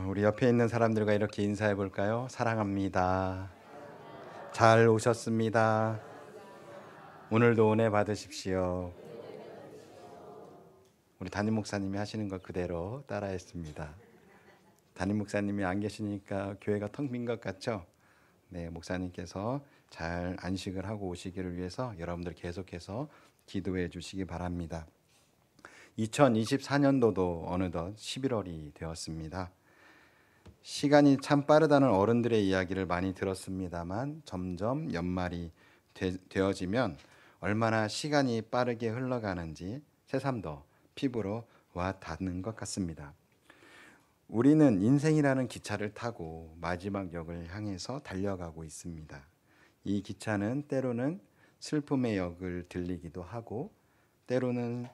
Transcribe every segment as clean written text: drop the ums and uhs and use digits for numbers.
우리 옆에 있는 사람들과 이렇게 인사해 볼까요? 사랑합니다. 잘 오셨습니다. 오늘도 은혜 받으십시오. 우리 담임 목사님이 하시는 것 그대로 따라했습니다. 담임 목사님이 안 계시니까 교회가 텅 빈 것 같죠? 네, 목사님께서 잘 안식을 하고 오시기를 위해서 여러분들 계속해서 기도해 주시기 바랍니다. 2024년도도 어느덧 11월이 되었습니다. 시간이 참 빠르다는 어른들의 이야기를 많이 들었습니다만 점점 연말이 되어지면 얼마나 시간이 빠르게 흘러가는지 새삼 더 피부로 와 닿는 것 같습니다. 우리는 인생이라는 기차를 타고 마지막 역을 향해서 달려가고 있습니다. 이 기차는 때로는 슬픔의 역을 들리기도 하고 때로는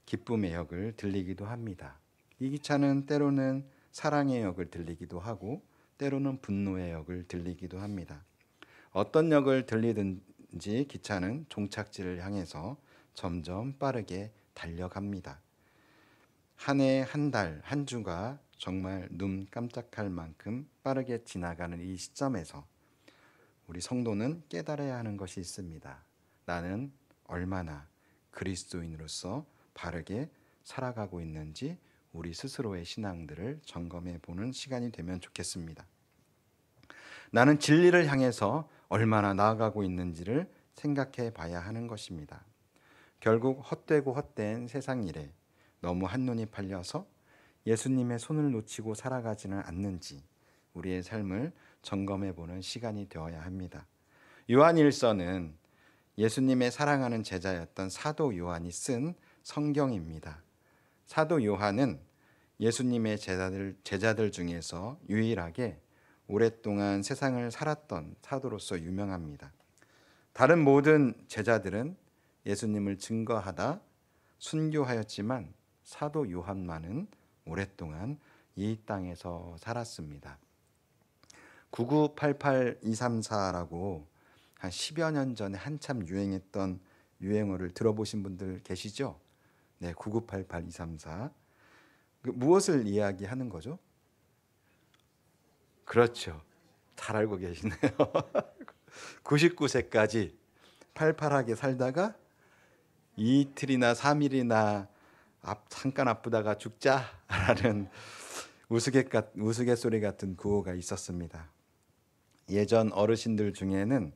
기쁨의 역을 들리기도 합니다. 이 기차는 때로는 사랑의 역을 들리기도 하고 때로는 분노의 역을 들리기도 합니다. 어떤 역을 들리든지 기차는 종착지를 향해서 점점 빠르게 달려갑니다. 한 해, 한 달, 한 주가 정말 눈 깜짝할 만큼 빠르게 지나가는 이 시점에서 우리 성도는 깨달아야 하는 것이 있습니다. 나는 얼마나 그리스도인으로서 바르게 살아가고 있는지 우리 스스로의 신앙들을 점검해 보는 시간이 되면 좋겠습니다. 나는 진리를 향해서 얼마나 나아가고 있는지를 생각해 봐야 하는 것입니다. 결국 헛되고 헛된 세상 일에 너무 한눈이 팔려서 예수님의 손을 놓치고 살아가지는 않는지 우리의 삶을 점검해 보는 시간이 되어야 합니다. 요한일서는 예수님의 사랑하는 제자였던 사도 요한이 쓴 성경입니다. 사도 요한은 예수님의 제자들 중에서 유일하게 오랫동안 세상을 살았던 사도로서 유명합니다. 다른 모든 제자들은 예수님을 증거하다 순교하였지만 사도 요한만은 오랫동안 이 땅에서 살았습니다. 9988234라고 한 10여 년 전에 한참 유행했던 유행어를 들어보신 분들 계시죠? 네, 9988234. 무엇을 이야기하는 거죠? 그렇죠. 잘 알고 계시네요. 99세까지 팔팔하게 살다가 이틀이나 3일이나 잠깐 아프다가 죽자라는 우스갯소리 같은 구호가 있었습니다. 예전 어르신들 중에는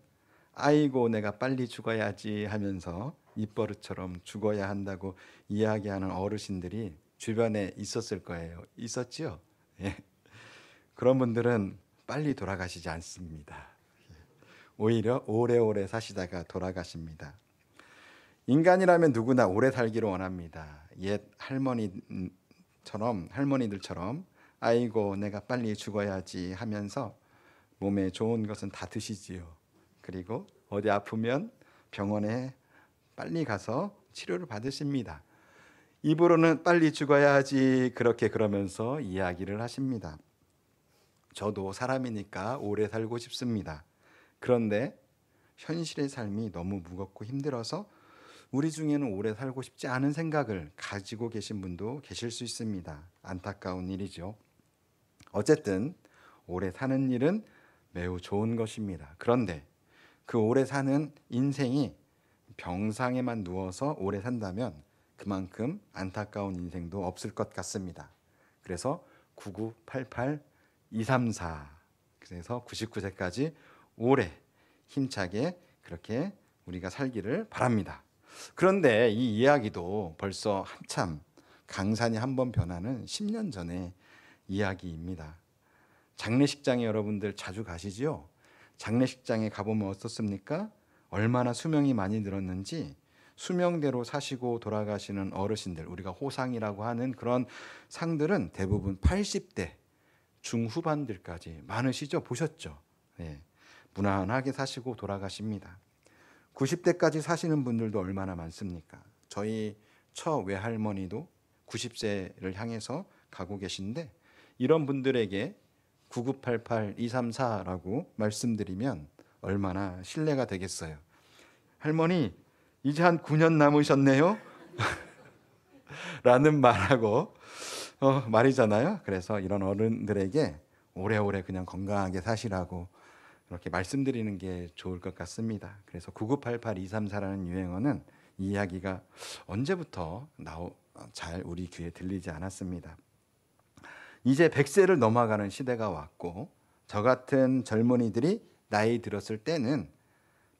아이고 내가 빨리 죽어야지 하면서 입버릇처럼 죽어야 한다고 이야기하는 어르신들이 주변에 있었을 거예요. 있었지요? 예. 그런 분들은 빨리 돌아가시지 않습니다. 오히려 오래오래 사시다가 돌아가십니다. 인간이라면 누구나 오래 살기를 원합니다. 옛 할머니들처럼 아이고 내가 빨리 죽어야지 하면서 몸에 좋은 것은 다 드시지요. 그리고 어디 아프면 병원에 빨리 가서 치료를 받으십니다. 입으로는 빨리 죽어야지 그렇게 그러면서 이야기를 하십니다. 저도 사람이니까 오래 살고 싶습니다. 그런데 현실의 삶이 너무 무겁고 힘들어서 우리 중에는 오래 살고 싶지 않은 생각을 가지고 계신 분도 계실 수 있습니다. 안타까운 일이죠. 어쨌든 오래 사는 일은 매우 좋은 것입니다. 그런데 그 오래 사는 인생이 병상에만 누워서 오래 산다면 그만큼 안타까운 인생도 없을 것 같습니다. 그래서 9988234 그래서 99세까지 오래 힘차게 그렇게 우리가 살기를 바랍니다. 그런데 이 이야기도 벌써 한참 강산이 한번 변하는 10년 전의 이야기입니다. 장례식장에 여러분들 자주 가시죠? 장례식장에 가보면 어떻습니까? 얼마나 수명이 많이 늘었는지 수명대로 사시고 돌아가시는 어르신들, 우리가 호상이라고 하는 그런 상들은 대부분 80대 중후반들까지 많으시죠? 보셨죠? 네. 무난하게 사시고 돌아가십니다. 90대까지 사시는 분들도 얼마나 많습니까? 저희 처 외할머니도 90세를 향해서 가고 계신데 이런 분들에게 9988234라고 말씀드리면 얼마나 신뢰가 되겠어요. 할머니 이제 한 9년 남으셨네요? 라는 말하고 말이잖아요. 그래서 이런 어른들에게 오래오래 그냥 건강하게 사시라고 이렇게 말씀드리는 게 좋을 것 같습니다. 그래서 9988234라는 유행어는 이 이야기가 언제부터 잘 우리 귀에 들리지 않았습니다. 이제 100세를 넘어가는 시대가 왔고 저 같은 젊은이들이 나이 들었을 때는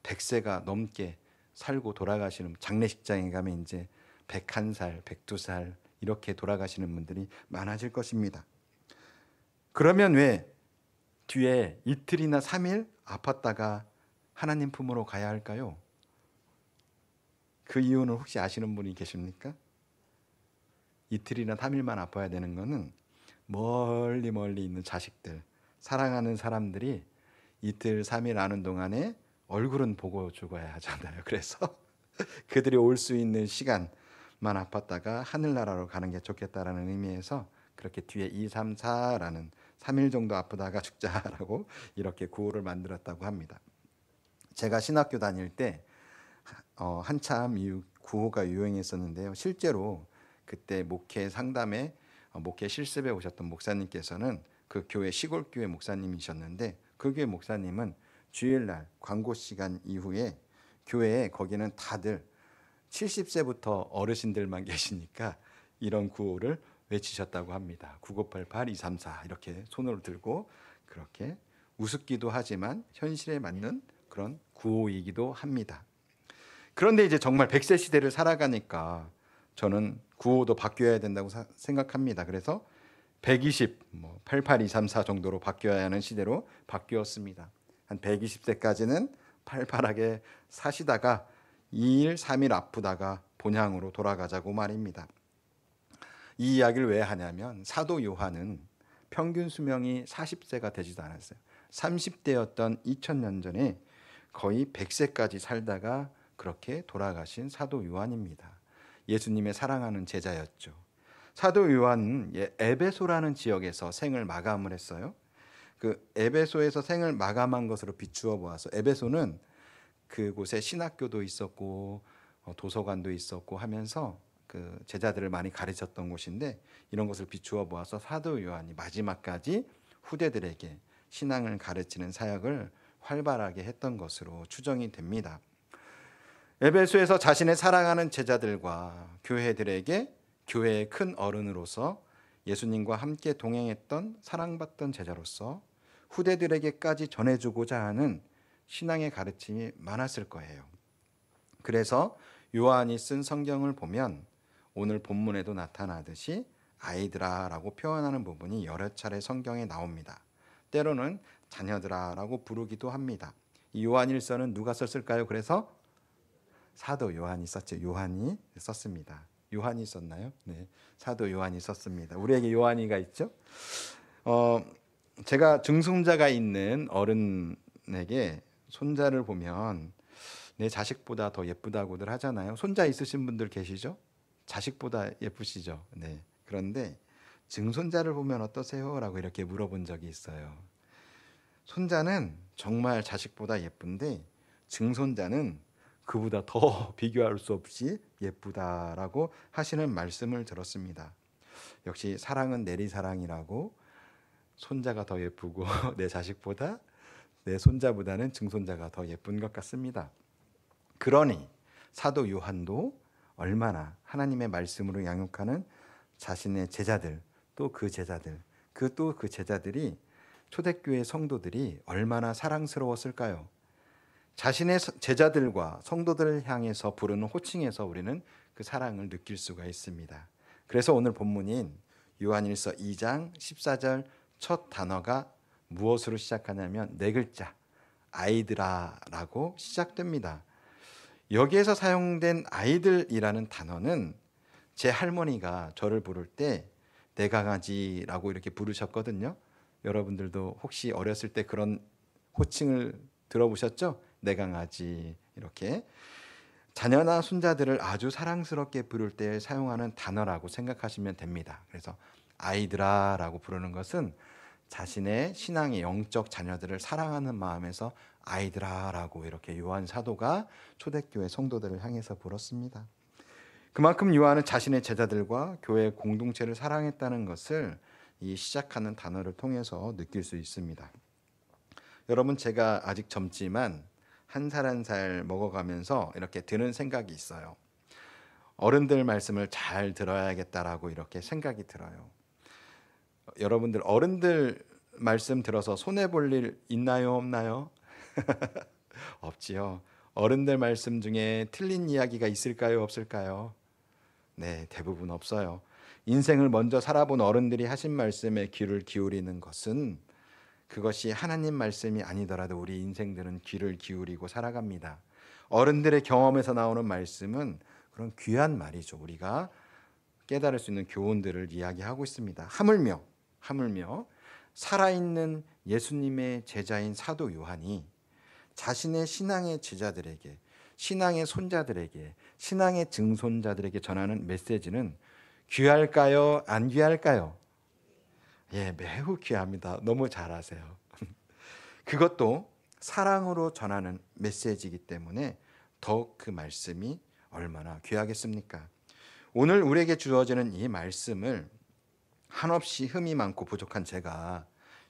100세가 넘게 살고 돌아가시는, 장례식장에 가면 이제 101살, 102살 이렇게 돌아가시는 분들이 많아질 것입니다. 그러면 왜 뒤에 이틀이나 3일 아팠다가 하나님 품으로 가야 할까요? 그 이유는 혹시 아시는 분이 계십니까? 이틀이나 3일만 아파야 되는 거는 멀리 멀리 있는 자식들, 사랑하는 사람들이 이틀 3일 아는 동안에 얼굴은 보고 죽어야 하잖아요. 그래서 그들이 올 수 있는 시간만 아팠다가 하늘나라로 가는 게 좋겠다라는 의미에서 그렇게 뒤에 2, 3, 4라는 3일 정도 아프다가 죽자라고 이렇게 구호를 만들었다고 합니다. 제가 신학교 다닐 때 한참 이 구호가 유행했었는데요. 실제로 그때 목회 상담에 목회 실습에 오셨던 목사님께서는 그 교회 시골 교회 목사님이셨는데 그 교회 목사님은 주일날 광고 시간 이후에 교회에 거기는 다들 70세부터 어르신들만 계시니까 이런 구호를 외치셨다고 합니다. 9988-234 이렇게 손으로 들고 그렇게 우습기도 하지만 현실에 맞는 그런 구호이기도 합니다. 그런데 이제 정말 100세 시대를 살아가니까 저는 구호도 바뀌어야 된다고 생각합니다. 그래서 120, 88234 정도로 바뀌어야 하는 시대로 바뀌었습니다. 한 120세까지는 팔팔하게 사시다가 2일, 3일 아프다가 본향으로 돌아가자고 말입니다. 이 이야기를 왜 하냐면 사도 요한은 평균 수명이 40세가 되지도 않았어요. 30대였던 2000년 전에 거의 100세까지 살다가 그렇게 돌아가신 사도 요한입니다. 예수님의 사랑하는 제자였죠. 사도 요한은 에베소라는 지역에서 생을 마감을 했어요. 그 에베소에서 생을 마감한 것으로 비추어 보아서, 에베소는 그곳에 신학교도 있었고 도서관도 있었고 하면서 그 제자들을 많이 가르쳤던 곳인데, 이런 것을 비추어 보아서 사도 요한이 마지막까지 후대들에게 신앙을 가르치는 사역을 활발하게 했던 것으로 추정이 됩니다. 에베소에서 자신의 사랑하는 제자들과 교회들에게 교회의 큰 어른으로서 예수님과 함께 동행했던 사랑받던 제자로서 후대들에게까지 전해주고자 하는 신앙의 가르침이 많았을 거예요. 그래서 요한이 쓴 성경을 보면 오늘 본문에도 나타나듯이 아이들아라고 표현하는 부분이 여러 차례 성경에 나옵니다. 때로는 자녀들아라고 부르기도 합니다. 이 요한일서는 누가 썼을까요? 그래서 사도 요한이 썼죠. 요한이 썼습니다. 요한이 썼나요? 네, 사도 요한이 썼습니다. 우리에게 요한이가 있죠. 제가 증손자가 있는 어른에게 손자를 보면 내 자식보다 더 예쁘다고들 하잖아요. 손자 있으신 분들 계시죠? 자식보다 예쁘시죠? 네. 그런데 증손자를 보면 어떠세요? 라고 이렇게 물어본 적이 있어요. 손자는 정말 자식보다 예쁜데 증손자는 그보다 더 비교할 수 없이 예쁘다라고 하시는 말씀을 들었습니다. 역시 사랑은 내리사랑이라고 손자가 더 예쁘고 내 자식보다, 내 손자보다는 증손자가 더 예쁜 것 같습니다. 그러니 사도 요한도 얼마나 하나님의 말씀으로 양육하는 자신의 제자들, 또 그 제자들, 그 제자들이, 초대교회 성도들이 얼마나 사랑스러웠을까요? 자신의 제자들과 성도들을 향해서 부르는 호칭에서 우리는 그 사랑을 느낄 수가 있습니다. 그래서 오늘 본문인 요한일서 2장 14절 첫 단어가 무엇으로 시작하냐면 네 글자, 아이들아라고 시작됩니다. 여기에서 사용된 아이들이라는 단어는 제 할머니가 저를 부를 때 내 강아지라고 이렇게 부르셨거든요. 여러분들도 혹시 어렸을 때 그런 호칭을 들어보셨죠? 내 강아지, 이렇게 자녀나 손자들을 아주 사랑스럽게 부를 때 사용하는 단어라고 생각하시면 됩니다. 그래서 아이들아라고 부르는 것은 자신의 신앙의 영적 자녀들을 사랑하는 마음에서 아이들아라고 이렇게 요한 사도가 초대교회 성도들을 향해서 불었습니다. 그만큼 요한은 자신의 제자들과 교회 공동체를 사랑했다는 것을 이 시작하는 단어를 통해서 느낄 수 있습니다. 여러분, 제가 아직 젊지만 한 살 한 살 먹어가면서 이렇게 드는 생각이 있어요. 어른들 말씀을 잘 들어야겠다라고 이렇게 생각이 들어요. 여러분들 어른들 말씀 들어서 손해 볼 일 있나요, 없나요? 없지요. 어른들 말씀 중에 틀린 이야기가 있을까요, 없을까요? 네, 대부분 없어요. 인생을 먼저 살아본 어른들이 하신 말씀에 귀를 기울이는 것은 그것이 하나님 말씀이 아니더라도 우리 인생들은 귀를 기울이고 살아갑니다. 어른들의 경험에서 나오는 말씀은 그런 귀한 말이죠. 우리가 깨달을 수 있는 교훈들을 이야기하고 있습니다. 하물며 살아있는 예수님의 제자인 사도 요한이 자신의 신앙의 제자들에게, 신앙의 손자들에게, 신앙의 증손자들에게 전하는 메시지는 귀할까요? 안 귀할까요? 예, 매우 귀합니다. 너무 잘하세요. 그것도 사랑으로 전하는 메시지이기 때문에 더욱 그 말씀이 얼마나 귀하겠습니까? 오늘 우리에게 주어지는 이 말씀을 한없이 흠이 많고 부족한 제가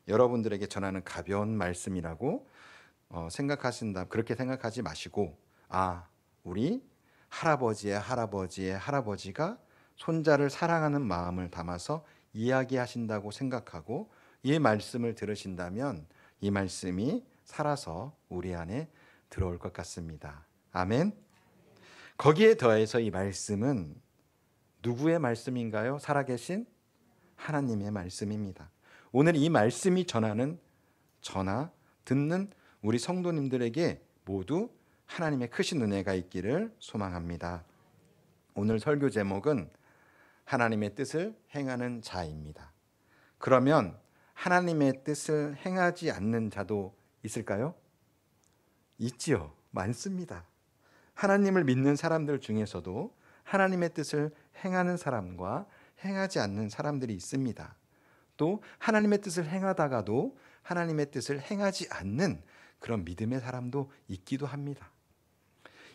여러분들에게 전하는 가벼운 말씀이라고 생각하신다. 그렇게 생각하지 마시고, 우리 할아버지의 할아버지가 손자를 사랑하는 마음을 담아서 이야기하신다고 생각하고 이 말씀을 들으신다면 이 말씀이 살아서 우리 안에 들어올 것 같습니다. 아멘. 거기에 더해서 이 말씀은 누구의 말씀인가요? 살아계신 하나님의 말씀입니다. 오늘 이 말씀이 듣는 우리 성도님들에게 모두 하나님의 크신 은혜가 있기를 소망합니다. 오늘 설교 제목은 하나님의 뜻을 행하는 자입니다. 그러면 하나님의 뜻을 행하지 않는 자도 있을까요? 있지요. 많습니다. 하나님을 믿는 사람들 중에서도 하나님의 뜻을 행하는 사람과 행하지 않는 사람들이 있습니다. 또 하나님의 뜻을 행하다가도 하나님의 뜻을 행하지 않는 그런 믿음의 사람도 있기도 합니다.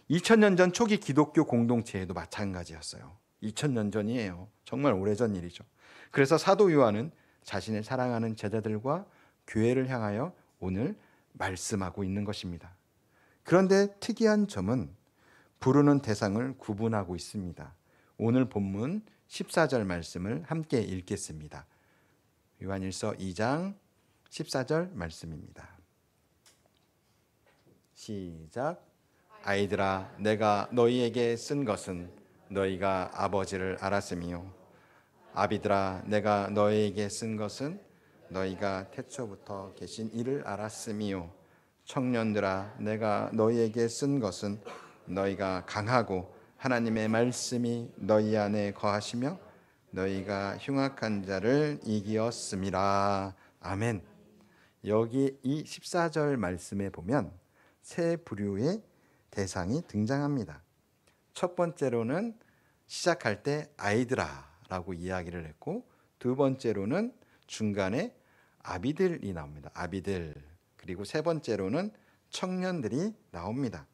2000년 전 초기 기독교 공동체에도 마찬가지였어요. 2000년 전이에요. 정말 오래전 일이죠. 그래서 사도 요한은 자신의 사랑하는 제자들과 교회를 향하여 오늘 말씀하고 있는 것입니다. 그런데 특이한 점은 부르는 대상을 구분하고 있습니다. 오늘 본문 14절 말씀을 함께 읽겠습니다. 요한일서 2장 14절 말씀입니다. 시작. 아이들아, 내가 너희에게 쓴 것은 너희가 아버지를 알았으며, 아비들아, 내가 너희에게 쓴 것은 너희가 태초부터 계신 이를 알았으며, 청년들아, 내가 너희에게 쓴 것은 너희가 강하고 하나님의 말씀이 너희 안에 거하시며 너희가 흉악한 자를 이기었음이라. 아멘. 여기 이 14절 말씀에 보면 세 부류의 대상이 등장합니다. 첫 번째로는 시작할 때 아이들아라고 이야기를 했고, 두 번째로는 중간에 아비들이 나옵니다. 아비들. 그리고 세 번째로는 청년들이 나옵니다.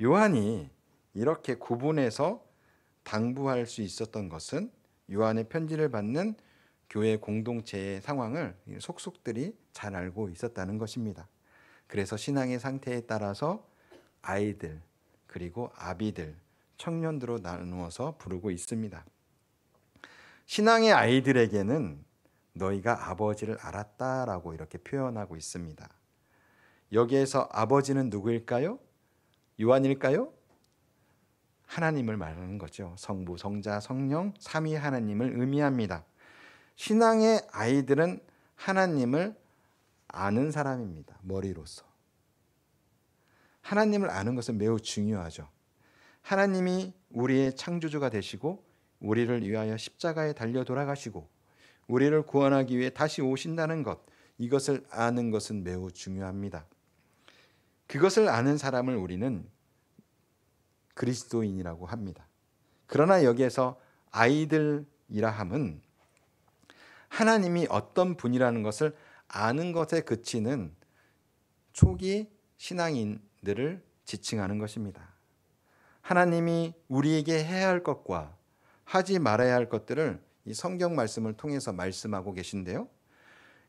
요한이 이렇게 구분해서 당부할 수 있었던 것은 요한의 편지를 받는 교회 공동체의 상황을 속속들이 잘 알고 있었다는 것입니다. 그래서 신앙의 상태에 따라서 아이들, 그리고 아비들, 청년들로 나누어서 부르고 있습니다. 신앙의 아이들에게는 너희가 아버지를 알았다라고 이렇게 표현하고 있습니다. 여기에서 아버지는 누구일까요? 요한일까요? 하나님을 말하는 거죠. 성부, 성자, 성령, 삼위 하나님을 의미합니다. 신앙의 아이들은 하나님을 아는 사람입니다. 머리로서. 하나님을 아는 것은 매우 중요하죠. 하나님이 우리의 창조주가 되시고 우리를 위하여 십자가에 달려 돌아가시고 우리를 구원하기 위해 다시 오신다는 것, 이것을 아는 것은 매우 중요합니다. 그것을 아는 사람을 우리는 그리스도인이라고 합니다. 그러나 여기에서 아이들이라 함은 하나님이 어떤 분이라는 것을 아는 것에 그치는 초기 신앙인들을 지칭하는 것입니다. 하나님이 우리에게 해야 할 것과 하지 말아야 할 것들을 이 성경 말씀을 통해서 말씀하고 계신데요.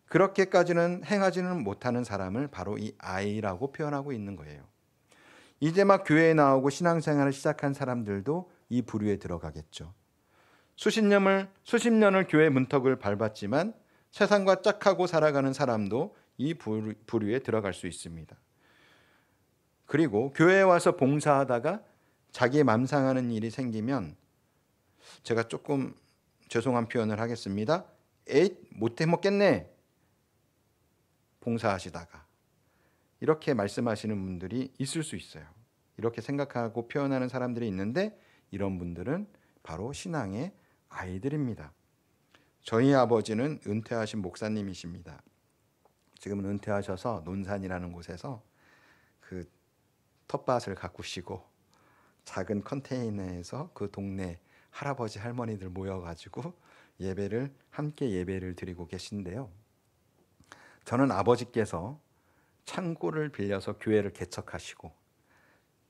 그렇게까지는 행하지는 못하는 사람을 바로 이 아이라고 표현하고 있는 거예요. 이제 막 교회에 나오고 신앙생활을 시작한 사람들도 이 부류에 들어가겠죠. 수십 년을 교회 문턱을 밟았지만 세상과 짝하고 살아가는 사람도 이 부류에 들어갈 수 있습니다. 그리고 교회에 와서 봉사하다가 자기 맘 상하는 일이 생기면 제가 조금 죄송한 표현을 하겠습니다. 에잇 못해 먹겠네. 봉사하시다가 이렇게 말씀하시는 분들이 있을 수 있어요. 이렇게 생각하고 표현하는 사람들이 있는데 이런 분들은 바로 신앙의 아이들입니다. 저희 아버지는 은퇴하신 목사님이십니다. 지금은 은퇴하셔서 논산이라는 곳에서 그 텃밭을 가꾸시고 작은 컨테이너에서 그 동네 할아버지 할머니들 모여가지고 함께 예배를 드리고 계신데요. 저는 아버지께서 창고를 빌려서 교회를 개척하시고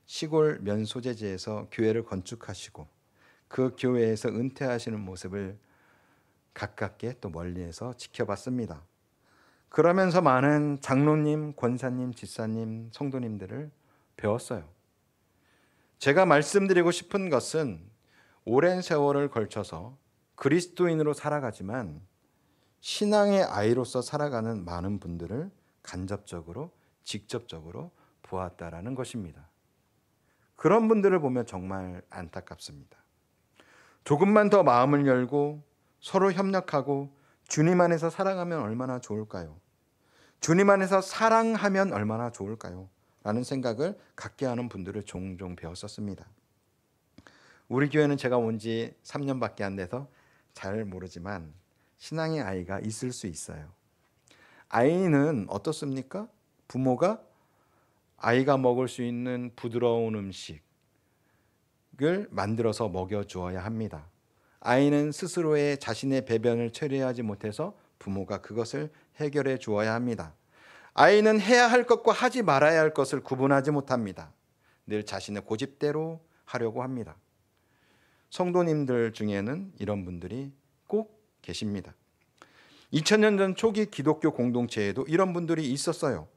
시골 면소재지에서 교회를 건축하시고 그 교회에서 은퇴하시는 모습을 가깝게 또 멀리에서 지켜봤습니다. 그러면서 많은 장로님, 권사님, 집사님, 성도님들을 배웠어요. 제가 말씀드리고 싶은 것은 오랜 세월을 걸쳐서 그리스도인으로 살아가지만 신앙의 아이로서 살아가는 많은 분들을 간접적으로, 직접적으로 보았다라는 것입니다. 그런 분들을 보면 정말 안타깝습니다. 조금만 더 마음을 열고 서로 협력하고 주님 안에서 사랑하면 얼마나 좋을까요? 주님 안에서 사랑하면 얼마나 좋을까요? 라는 생각을 갖게 하는 분들을 종종 배웠었습니다. 우리 교회는 제가 온 지 3년밖에 안 돼서 잘 모르지만 신앙의 아이가 있을 수 있어요. 아이는 어떻습니까? 부모가 아이가 먹을 수 있는 부드러운 음식을 만들어서 먹여주어야 합니다. 아이는 스스로의 자신의 배변을 처리하지 못해서 부모가 그것을 해결해 주어야 합니다. 아이는 해야 할 것과 하지 말아야 할 것을 구분하지 못합니다. 늘 자신의 고집대로 하려고 합니다. 성도님들 중에는 이런 분들이 꼭 계십니다. 2000년 전 초기 기독교 공동체에도 이런 분들이 있었어요.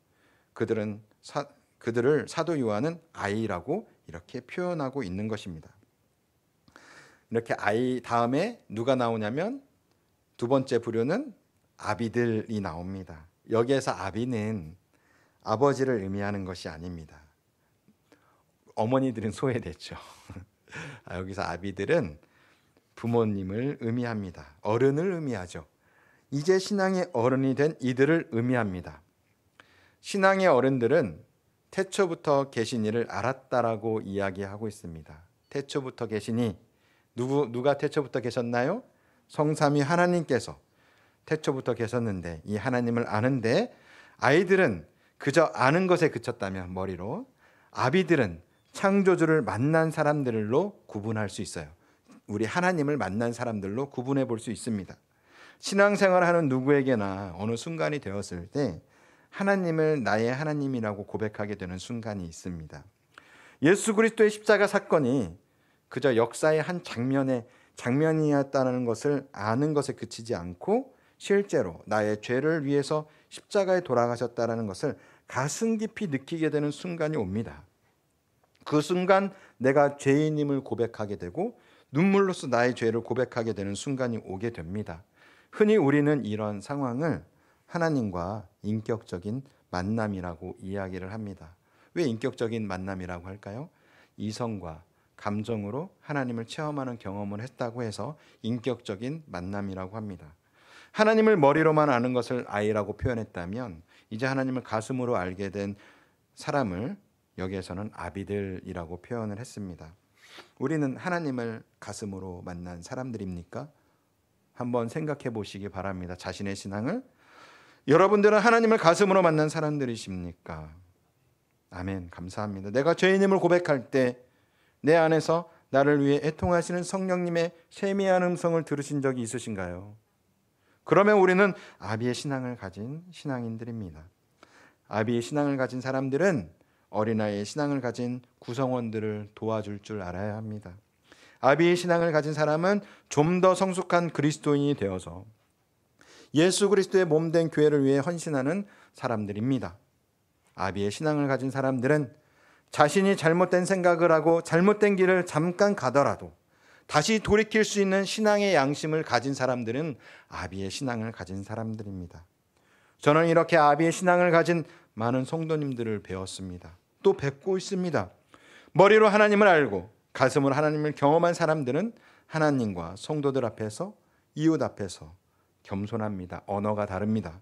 그들을 사도 요한은 아이라고 이렇게 표현하고 있는 것입니다. 이렇게 아이 다음에 누가 나오냐면 두 번째 부류는 아비들이 나옵니다. 여기에서 아비는 아버지를 의미하는 것이 아닙니다. 어머니들은 소외됐죠. 여기서 아비들은 부모님을 의미합니다. 어른을 의미하죠. 이제 신앙의 어른이 된 이들을 의미합니다. 신앙의 어른들은 태초부터 계신 이를 알았다라고 이야기하고 있습니다. 태초부터 계시니 누가 태초부터 계셨나요? 성삼위 하나님께서 태초부터 계셨는데 이 하나님을 아는데 아이들은 그저 아는 것에 그쳤다면 머리로 아비들은 창조주를 만난 사람들로 구분할 수 있어요. 우리 하나님을 만난 사람들로 구분해 볼 수 있습니다. 신앙생활하는 누구에게나 어느 순간이 되었을 때 하나님을 나의 하나님이라고 고백하게 되는 순간이 있습니다. 예수 그리스도의 십자가 사건이 그저 역사의 한 장면이었다는 것을 아는 것에 그치지 않고 실제로 나의 죄를 위해서 십자가에 돌아가셨다는 것을 가슴 깊이 느끼게 되는 순간이 옵니다. 그 순간 내가 죄인임을 고백하게 되고 눈물로써 나의 죄를 고백하게 되는 순간이 오게 됩니다. 흔히 우리는 이런 상황을 하나님과 인격적인 만남이라고 이야기를 합니다. 왜 인격적인 만남이라고 할까요? 이성과 감정으로 하나님을 체험하는 경험을 했다고 해서 인격적인 만남이라고 합니다. 하나님을 머리로만 아는 것을 아이라고 표현했다면 이제 하나님을 가슴으로 알게 된 사람을 여기에서는 아비들이라고 표현을 했습니다. 우리는 하나님을 가슴으로 만난 사람들입니까? 한번 생각해 보시기 바랍니다. 자신의 신앙을. 여러분들은 하나님을 가슴으로 만난 사람들이십니까? 아멘. 감사합니다. 내가 죄인임을 고백할 때 내 안에서 나를 위해 애통하시는 성령님의 세미한 음성을 들으신 적이 있으신가요? 그러면 우리는 아비의 신앙을 가진 신앙인들입니다. 아비의 신앙을 가진 사람들은 어린아이의 신앙을 가진 구성원들을 도와줄 줄 알아야 합니다. 아비의 신앙을 가진 사람은 좀 더 성숙한 그리스도인이 되어서 예수 그리스도의 몸된 교회를 위해 헌신하는 사람들입니다. 아비의 신앙을 가진 사람들은 자신이 잘못된 생각을 하고 잘못된 길을 잠깐 가더라도 다시 돌이킬 수 있는 신앙의 양심을 가진 사람들은 아비의 신앙을 가진 사람들입니다. 저는 이렇게 아비의 신앙을 가진 많은 성도님들을 배웠습니다. 또 뵙고 있습니다. 머리로 하나님을 알고 가슴으로 하나님을 경험한 사람들은 하나님과 성도들 앞에서, 이웃 앞에서 겸손합니다. 언어가 다릅니다.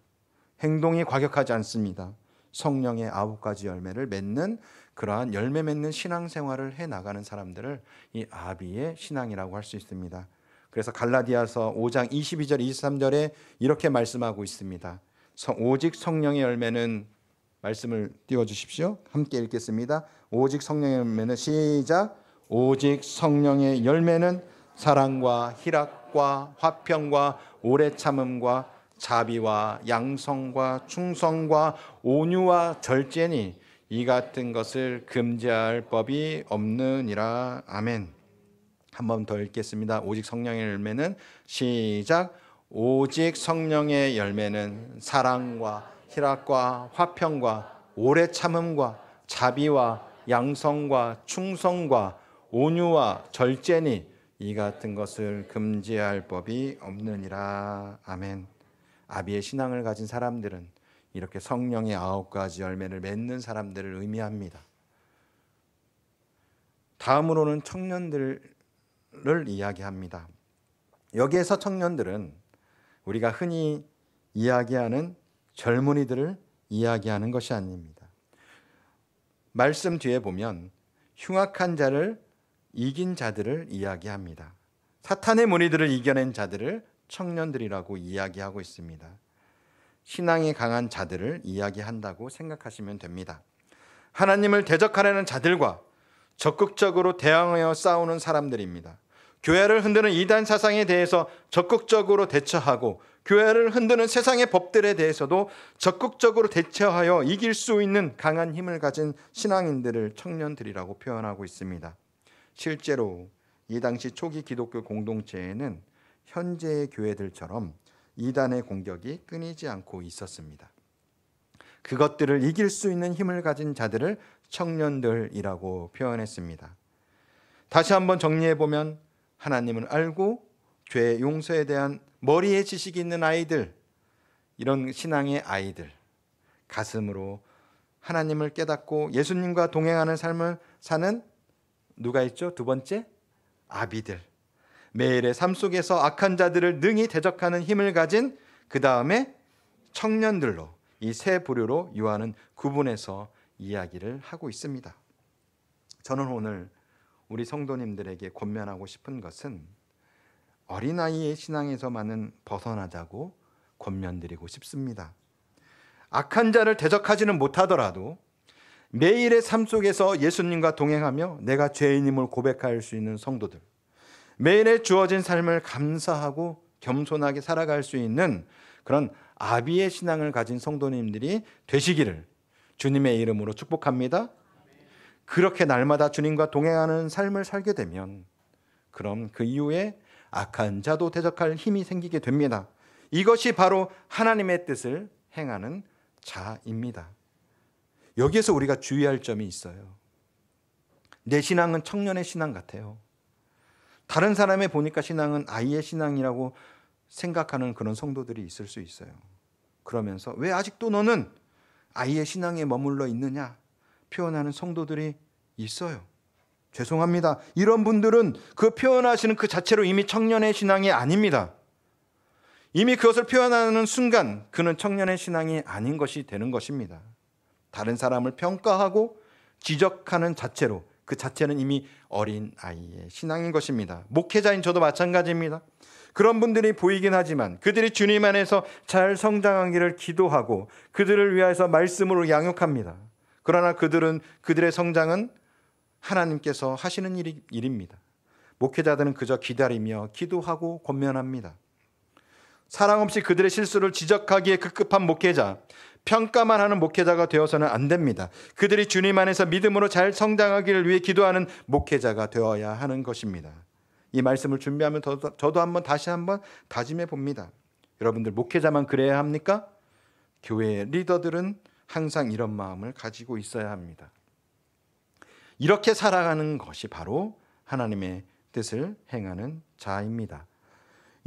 행동이 과격하지 않습니다. 성령의 9가지 열매를 맺는 그러한 열매 맺는 신앙생활을 해나가는 사람들을 이 아비의 신앙이라고 할 수 있습니다. 그래서 갈라디아서 5장 22절 23절에 이렇게 말씀하고 있습니다. 오직 성령의 열매는, 말씀을 띄워주십시오. 함께 읽겠습니다. 오직 성령의 열매는, 시작. 오직 성령의 열매는 사랑과 희락과 화평과 오래 참음과 자비와 양성과 충성과 온유와 절제니 이 같은 것을 금지할 법이 없느니라. 아멘. 한 번 더 읽겠습니다. 오직 성령의 열매는, 시작. 오직 성령의 열매는 사랑과 희락과 화평과 오래 참음과 자비와 양성과 충성과 온유와 절제니 이 같은 것을 금지할 법이 없느니라. 아멘. 아비의 신앙을 가진 사람들은 이렇게 성령의 9가지 열매를 맺는 사람들을 의미합니다. 다음으로는 청년들을 이야기합니다. 여기에서 청년들은 우리가 흔히 이야기하는 젊은이들을 이야기하는 것이 아닙니다. 말씀 뒤에 보면 흉악한 자를 이긴 자들을 이야기합니다. 사탄의 무리들을 이겨낸 자들을 청년들이라고 이야기하고 있습니다. 신앙이 강한 자들을 이야기한다고 생각하시면 됩니다. 하나님을 대적하려는 자들과 적극적으로 대항하여 싸우는 사람들입니다. 교회를 흔드는 이단 사상에 대해서 적극적으로 대처하고 교회를 흔드는 세상의 법들에 대해서도 적극적으로 대처하여 이길 수 있는 강한 힘을 가진 신앙인들을 청년들이라고 표현하고 있습니다. 실제로 이 당시 초기 기독교 공동체에는 현재의 교회들처럼 이단의 공격이 끊이지 않고 있었습니다. 그것들을 이길 수 있는 힘을 가진 자들을 청년들이라고 표현했습니다. 다시 한번 정리해보면 하나님을 알고 죄 용서에 대한 머리에 지식이 있는 아이들, 이런 신앙의 아이들, 가슴으로 하나님을 깨닫고 예수님과 동행하는 삶을 사는 누가 있죠? 두 번째, 아비들. 매일의 삶 속에서 악한 자들을 능히 대적하는 힘을 가진 그 다음에 청년들로, 이 세 부류로 요한은 구분해서 이야기를 하고 있습니다. 저는 오늘 우리 성도님들에게 권면하고 싶은 것은 어린아이의 신앙에서만은 벗어나자고 권면드리고 싶습니다. 악한 자를 대적하지는 못하더라도 매일의 삶 속에서 예수님과 동행하며 내가 죄인임을 고백할 수 있는 성도들, 매일에 주어진 삶을 감사하고 겸손하게 살아갈 수 있는 그런 아비의 신앙을 가진 성도님들이 되시기를 주님의 이름으로 축복합니다. 그렇게 날마다 주님과 동행하는 삶을 살게 되면 그럼 그 이후에 악한 자도 대적할 힘이 생기게 됩니다. 이것이 바로 하나님의 뜻을 행하는 자입니다. 여기에서 우리가 주의할 점이 있어요. 내 신앙은 청년의 신앙 같아요. 다른 사람의 보니까 신앙은 아이의 신앙이라고 생각하는 그런 성도들이 있을 수 있어요. 그러면서 왜 아직도 너는 아이의 신앙에 머물러 있느냐 표현하는 성도들이 있어요. 죄송합니다. 이런 분들은 그 표현하시는 그 자체로 이미 청년의 신앙이 아닙니다. 이미 그것을 표현하는 순간 그는 청년의 신앙이 아닌 것이 되는 것입니다. 다른 사람을 평가하고 지적하는 자체로 그 자체는 이미 어린 아이의 신앙인 것입니다. 목회자인 저도 마찬가지입니다. 그런 분들이 보이긴 하지만 그들이 주님 안에서 잘 성장하기를 기도하고 그들을 위해서 말씀으로 양육합니다. 그러나 그들의 성장은 하나님께서 하시는 일입니다. 목회자들은 그저 기다리며 기도하고 권면합니다. 사랑 없이 그들의 실수를 지적하기에 급급한 목회자, 평가만 하는 목회자가 되어서는 안 됩니다. 그들이 주님 안에서 믿음으로 잘 성장하기를 위해 기도하는 목회자가 되어야 하는 것입니다. 이 말씀을 준비하면 저도 다시 한번 다짐해 봅니다. 여러분들 목회자만 그래야 합니까? 교회 리더들은 항상 이런 마음을 가지고 있어야 합니다. 이렇게 살아가는 것이 바로 하나님의 뜻을 행하는 자입니다.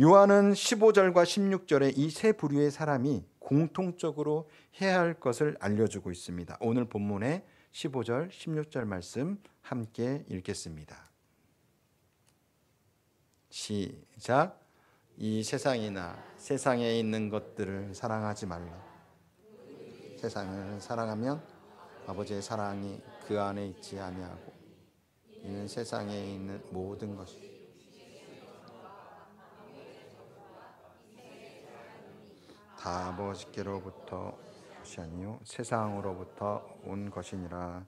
요한은 15절과 16절에 이 세 부류의 사람이 공통적으로 해야 할 것을 알려주고 있습니다. 오늘 본문의 15절, 16절 말씀 함께 읽겠습니다. 시작. 이 세상이나 세상에 있는 것들을 사랑하지 말라. 세상을 사랑하면 아버지의 사랑이 그 안에 있지 아니하고 이는 세상에 있는 모든 것이 다 아버지께로부터 것이 아니요 세상으로부터 온 것이니라.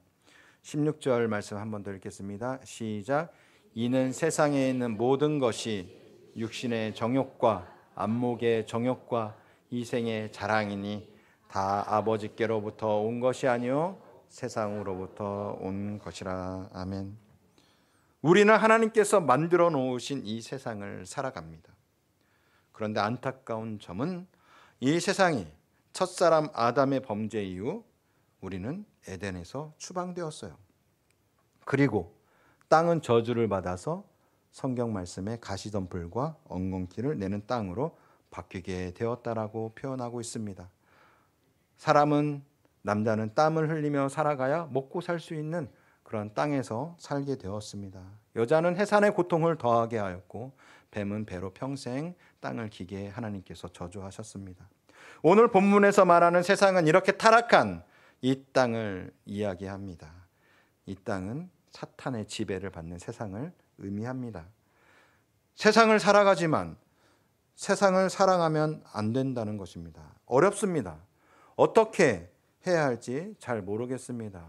16절 말씀 한 번 더 읽겠습니다. 시작. 이는 세상에 있는 모든 것이 육신의 정욕과 안목의 정욕과 이생의 자랑이니 다 아버지께로부터 온 것이 아니요 세상으로부터 온 것이라. 아멘. 우리는 하나님께서 만들어 놓으신 이 세상을 살아갑니다. 그런데 안타까운 점은 이 세상이 첫사람 아담의 범죄 이후 우리는 에덴에서 추방되었어요. 그리고 땅은 저주를 받아서 성경 말씀에 가시덤불과 엉겅퀴를 내는 땅으로 바뀌게 되었다라고 표현하고 있습니다. 사람은 남자는 땀을 흘리며 살아가야 먹고 살 수 있는 그런 땅에서 살게 되었습니다. 여자는 해산의 고통을 더하게 하였고 뱀은 배로 평생 땅을 기게 하나님께서 저주하셨습니다. 오늘 본문에서 말하는 세상은 이렇게 타락한 이 땅을 이야기합니다. 이 땅은 사탄의 지배를 받는 세상을 의미합니다. 세상을 살아가지만 세상을 사랑하면 안 된다는 것입니다. 어렵습니다. 어떻게 해야 할지 잘 모르겠습니다.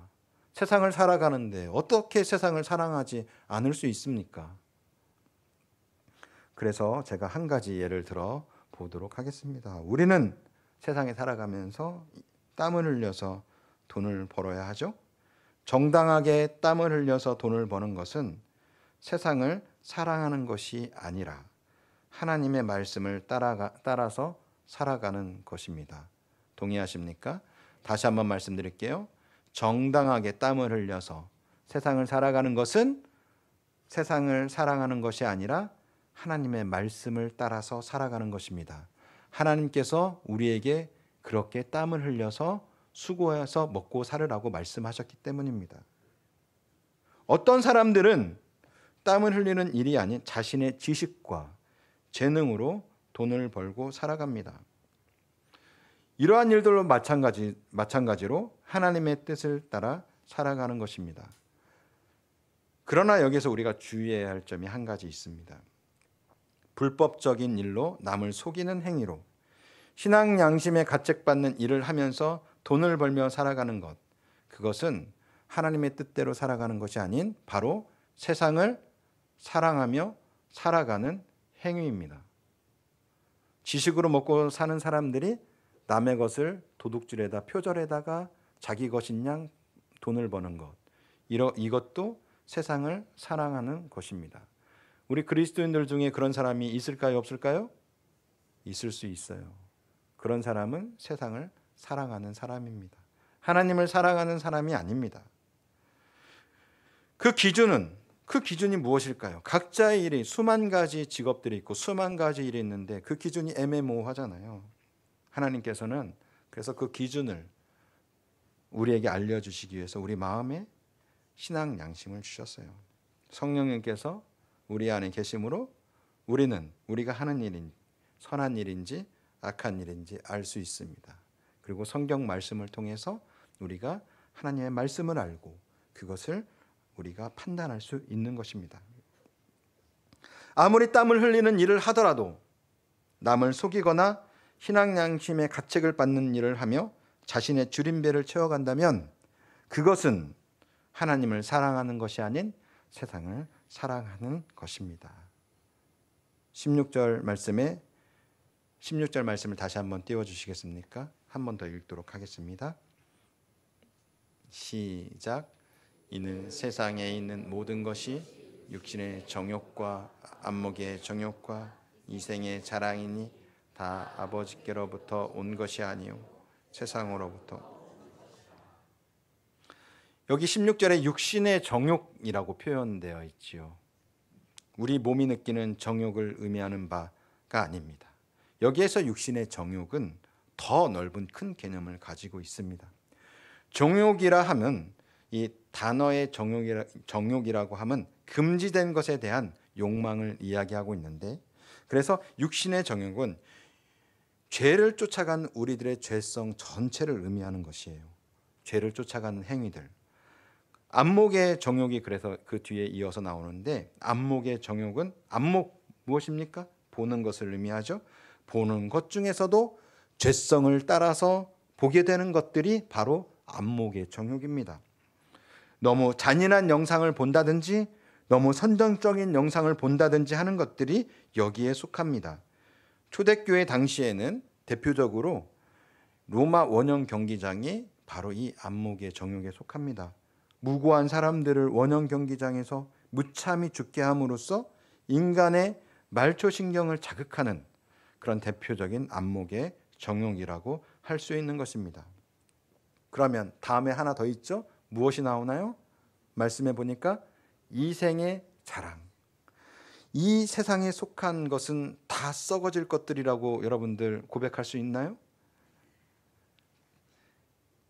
세상을 살아가는데 어떻게 세상을 사랑하지 않을 수 있습니까? 그래서 제가 한 가지 예를 들어 보도록 하겠습니다. 우리는 세상에 살아가면서 땀을 흘려서 돈을 벌어야 하죠. 정당하게 땀을 흘려서 돈을 버는 것은 세상을 사랑하는 것이 아니라 하나님의 말씀을 따라서 살아가는 것입니다. 동의하십니까? 다시 한번 말씀드릴게요. 정당하게 땀을 흘려서 세상을 살아가는 것은 세상을 사랑하는 것이 아니라 하나님의 말씀을 따라서 살아가는 것입니다. 하나님께서 우리에게 그렇게 땀을 흘려서 수고해서 먹고 살으라고 말씀하셨기 때문입니다. 어떤 사람들은 땀을 흘리는 일이 아닌 자신의 지식과 재능으로 돈을 벌고 살아갑니다. 이러한 일들로 마찬가지로 하나님의 뜻을 따라 살아가는 것입니다. 그러나 여기서 우리가 주의해야 할 점이 한 가지 있습니다. 불법적인 일로 남을 속이는 행위로 신앙 양심에 가책받는 일을 하면서 돈을 벌며 살아가는 것, 그것은 하나님의 뜻대로 살아가는 것이 아닌 바로 세상을 사랑하며 살아가는 행위입니다. 지식으로 먹고 사는 사람들이 남의 것을 도둑질에다 표절에다가 자기 것인 양 돈을 버는 것, 이것도 세상을 사랑하는 것입니다. 우리 그리스도인들 중에 그런 사람이 있을까요, 없을까요? 있을 수 있어요. 그런 사람은 세상을 사랑하는 사람입니다. 하나님을 사랑하는 사람이 아닙니다. 그 기준이 무엇일까요? 각자의 일이 수만 가지 직업들이 있고 수만 가지 일이 있는데 그 기준이 애매모호하잖아요. 하나님께서는 그래서 그 기준을 우리에게 알려주시기 위해서 우리 마음에 신앙 양심을 주셨어요. 성령님께서 우리 안에 계심으로 우리는 우리가 하는 일인 선한 일인지 악한 일인지 알 수 있습니다. 그리고 성경 말씀을 통해서 우리가 하나님의 말씀을 알고 그것을 우리가 판단할 수 있는 것입니다. 아무리 땀을 흘리는 일을 하더라도 남을 속이거나 신앙 양심의 가책을 받는 일을 하며 자신의 줄임배를 채워간다면 그것은 하나님을 사랑하는 것이 아닌 세상을 사랑하는 것입니다. 16절 말씀을 다시 한번 띄워주시겠습니까? 한 번 더 읽도록 하겠습니다. 시작. 이는 세상에 있는 모든 것이 육신의 정욕과 안목의 정욕과 이생의 자랑이니 다 아버지께로부터 온 것이 아니요 세상으로부터. 여기 16절에 육신의 정욕이라고 표현되어 있지요. 우리 몸이 느끼는 정욕을 의미하는 바가 아닙니다. 여기에서 육신의 정욕은 더 넓은 큰 개념을 가지고 있습니다. 정욕이라 하면 이 단어의 정욕이라고 하면 금지된 것에 대한 욕망을 이야기하고 있는데, 그래서 육신의 정욕은 죄를 쫓아간 우리들의 죄성 전체를 의미하는 것이에요. 죄를 쫓아가는 행위들. 안목의 정욕이 그래서 그 뒤에 이어서 나오는데, 안목의 정욕은 안목 무엇입니까? 보는 것을 의미하죠. 보는 것 중에서도 죄성을 따라서 보게 되는 것들이 바로 안목의 정욕입니다. 너무 잔인한 영상을 본다든지 너무 선정적인 영상을 본다든지 하는 것들이 여기에 속합니다. 초대교회 당시에는 대표적으로 로마 원형 경기장이 바로 이 안목의 정욕에 속합니다. 무고한 사람들을 원형 경기장에서 무참히 죽게 함으로써 인간의 말초신경을 자극하는 그런 대표적인 안목의 정욕이라고 할 수 있는 것입니다. 그러면 다음에 하나 더 있죠? 무엇이 나오나요? 말씀해 보니까 이생의 자랑. 이 세상에 속한 것은 다 썩어질 것들이라고 여러분들 고백할 수 있나요?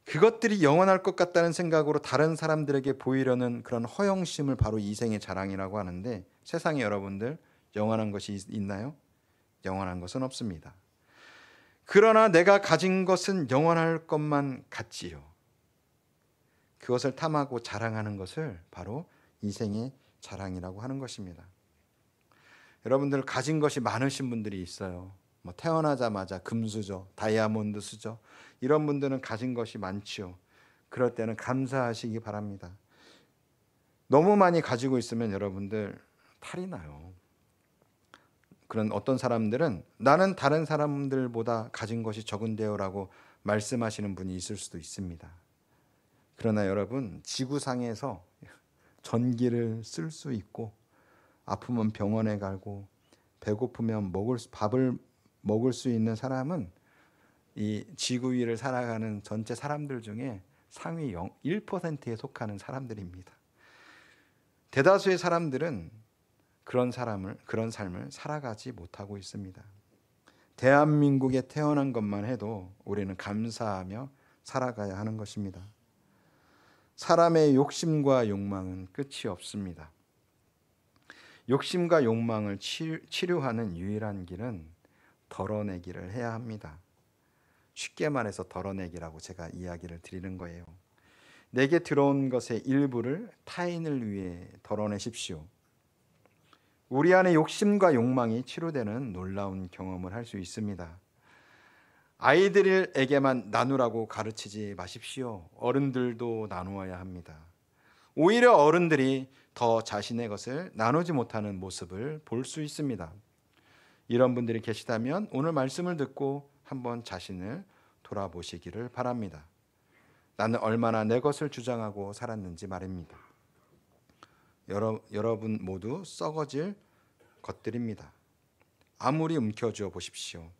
그것들이 영원할 것 같다는 생각으로 다른 사람들에게 보이려는 그런 허영심을 바로 이생의 자랑이라고 하는데, 세상에 여러분들 영원한 것이 있나요? 영원한 것은 없습니다. 그러나 내가 가진 것은 영원할 것만 같지요. 그것을 탐하고 자랑하는 것을 바로 이생의 자랑이라고 하는 것입니다. 여러분들 가진 것이 많으신 분들이 있어요. 태어나자마자 금수저, 다이아몬드 수저, 이런 분들은 가진 것이 많지요. 그럴 때는 감사하시기 바랍니다. 너무 많이 가지고 있으면 여러분들 탈이 나요. 그런 어떤 사람들은 나는 다른 사람들보다 가진 것이 적은데요라고 말씀하시는 분이 있을 수도 있습니다. 그러나 여러분, 지구상에서 전기를 쓸 수 있고 아프면 병원에 가고 배고프면 밥을 먹을 수 있는 사람은 이 지구 위를 살아가는 전체 사람들 중에 상위 1%에 속하는 사람들입니다. 대다수의 사람들은 그런 삶을 살아가지 못하고 있습니다. 대한민국에 태어난 것만 해도 우리는 감사하며 살아가야 하는 것입니다. 사람의 욕심과 욕망은 끝이 없습니다. 욕심과 욕망을 치료하는 유일한 길은 덜어내기를 해야 합니다. 쉽게 말해서 덜어내기라고 제가 이야기를 드리는 거예요. 내게 들어온 것의 일부를 타인을 위해 덜어내십시오. 우리 안에 욕심과 욕망이 치료되는 놀라운 경험을 할 수 있습니다. 아이들에게만 나누라고 가르치지 마십시오. 어른들도 나누어야 합니다. 오히려 어른들이 더 자신의 것을 나누지 못하는 모습을 볼 수 있습니다. 이런 분들이 계시다면 오늘 말씀을 듣고 한번 자신을 돌아보시기를 바랍니다. 나는 얼마나 내 것을 주장하고 살았는지 말입니다. 여러분 모두 썩어질 것들입니다. 아무리 움켜쥐어 보십시오.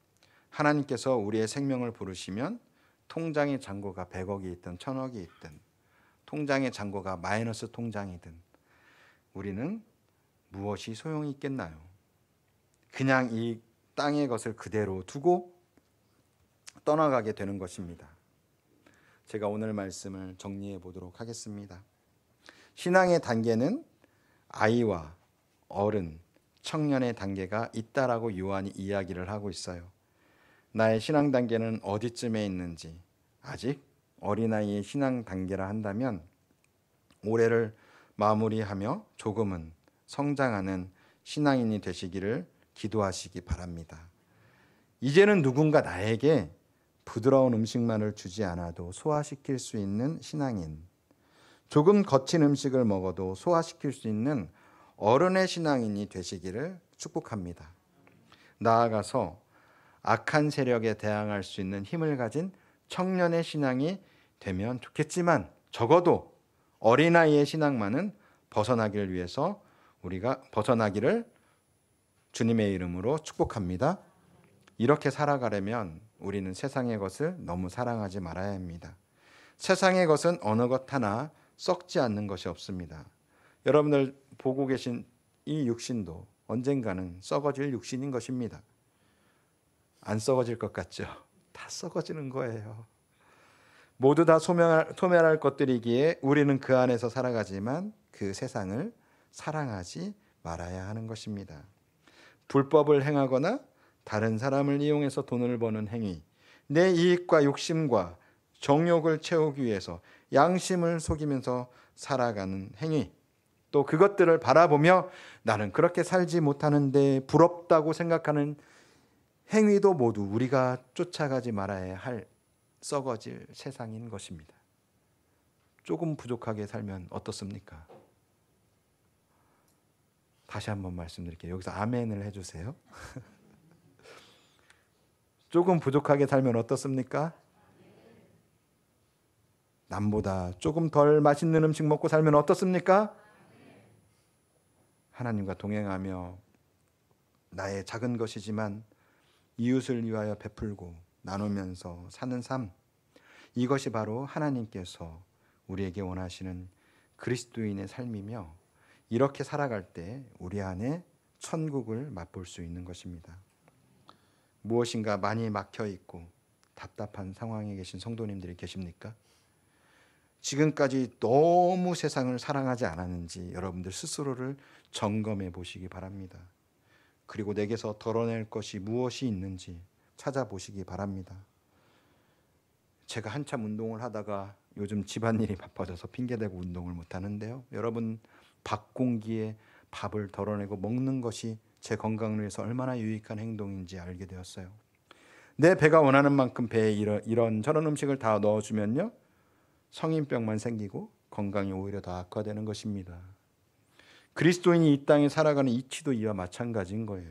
하나님께서 우리의 생명을 부르시면 통장의 잔고가 100억이 있든 1000억이 있든 통장의 잔고가 마이너스 통장이든 우리는 무엇이 소용이 있겠나요? 그냥 이 땅의 것을 그대로 두고 떠나가게 되는 것입니다. 제가 오늘 말씀을 정리해 보도록 하겠습니다. 신앙의 단계는 아이와 어른, 청년의 단계가 있다라고 요한이 이야기를 하고 있어요. 나의 신앙 단계는 어디쯤에 있는지, 아직 어린아이의 신앙 단계라 한다면 올해를 마무리하며 조금은 성장하는 신앙인이 되시기를 기도하시기 바랍니다. 이제는 누군가 나에게 부드러운 음식만을 주지 않아도 소화시킬 수 있는 신앙인, 조금 거친 음식을 먹어도 소화시킬 수 있는 어른의 신앙인이 되시기를 축복합니다. 나아가서 악한 세력에 대항할 수 있는 힘을 가진 청년의 신앙이 되면 좋겠지만 적어도 어린아이의 신앙만은 벗어나기를 위해서 우리가 벗어나기를 주님의 이름으로 축복합니다. 이렇게 살아가려면 우리는 세상의 것을 너무 사랑하지 말아야 합니다. 세상의 것은 어느 것 하나 썩지 않는 것이 없습니다. 여러분들 보고 계신 이 육신도 언젠가는 썩어질 육신인 것입니다. 안 썩어질 것 같죠? 다 썩어지는 거예요. 모두 다 소멸할 것들이기에 우리는 그 안에서 살아가지만 그 세상을 사랑하지 말아야 하는 것입니다. 불법을 행하거나 다른 사람을 이용해서 돈을 버는 행위, 내 이익과 욕심과 정욕을 채우기 위해서 양심을 속이면서 살아가는 행위, 또 그것들을 바라보며 나는 그렇게 살지 못하는데 부럽다고 생각하는 행위도 모두 우리가 쫓아가지 말아야 할 썩어질 세상인 것입니다. 조금 부족하게 살면 어떻습니까? 다시 한번 말씀드릴게요. 여기서 아멘을 해주세요. 조금 부족하게 살면 어떻습니까? 남보다 조금 덜 맛있는 음식 먹고 살면 어떻습니까? 하나님과 동행하며 나의 작은 것이지만 이웃을 위하여 베풀고 나누면서 사는 삶, 이것이 바로 하나님께서 우리에게 원하시는 그리스도인의 삶이며 이렇게 살아갈 때 우리 안에 천국을 맛볼 수 있는 것입니다. 무엇인가 많이 막혀 있고 답답한 상황에 계신 성도님들이 계십니까? 지금까지 너무 세상을 사랑하지 않았는지 여러분들 스스로를 점검해 보시기 바랍니다. 그리고 내게서 덜어낼 것이 무엇이 있는지 찾아보시기 바랍니다. 제가 한참 운동을 하다가 요즘 집안일이 바빠져서 핑계대고 운동을 못하는데요. 여러분, 밖 공기에 밥을 덜어내고 먹는 것이 제 건강을 위해서 얼마나 유익한 행동인지 알게 되었어요. 내 배가 원하는 만큼 배에 이런 저런 음식을 다 넣어주면요, 성인병만 생기고 건강이 오히려 더 악화되는 것입니다. 그리스도인이 이 땅에 살아가는 이치도 이와 마찬가지인 거예요.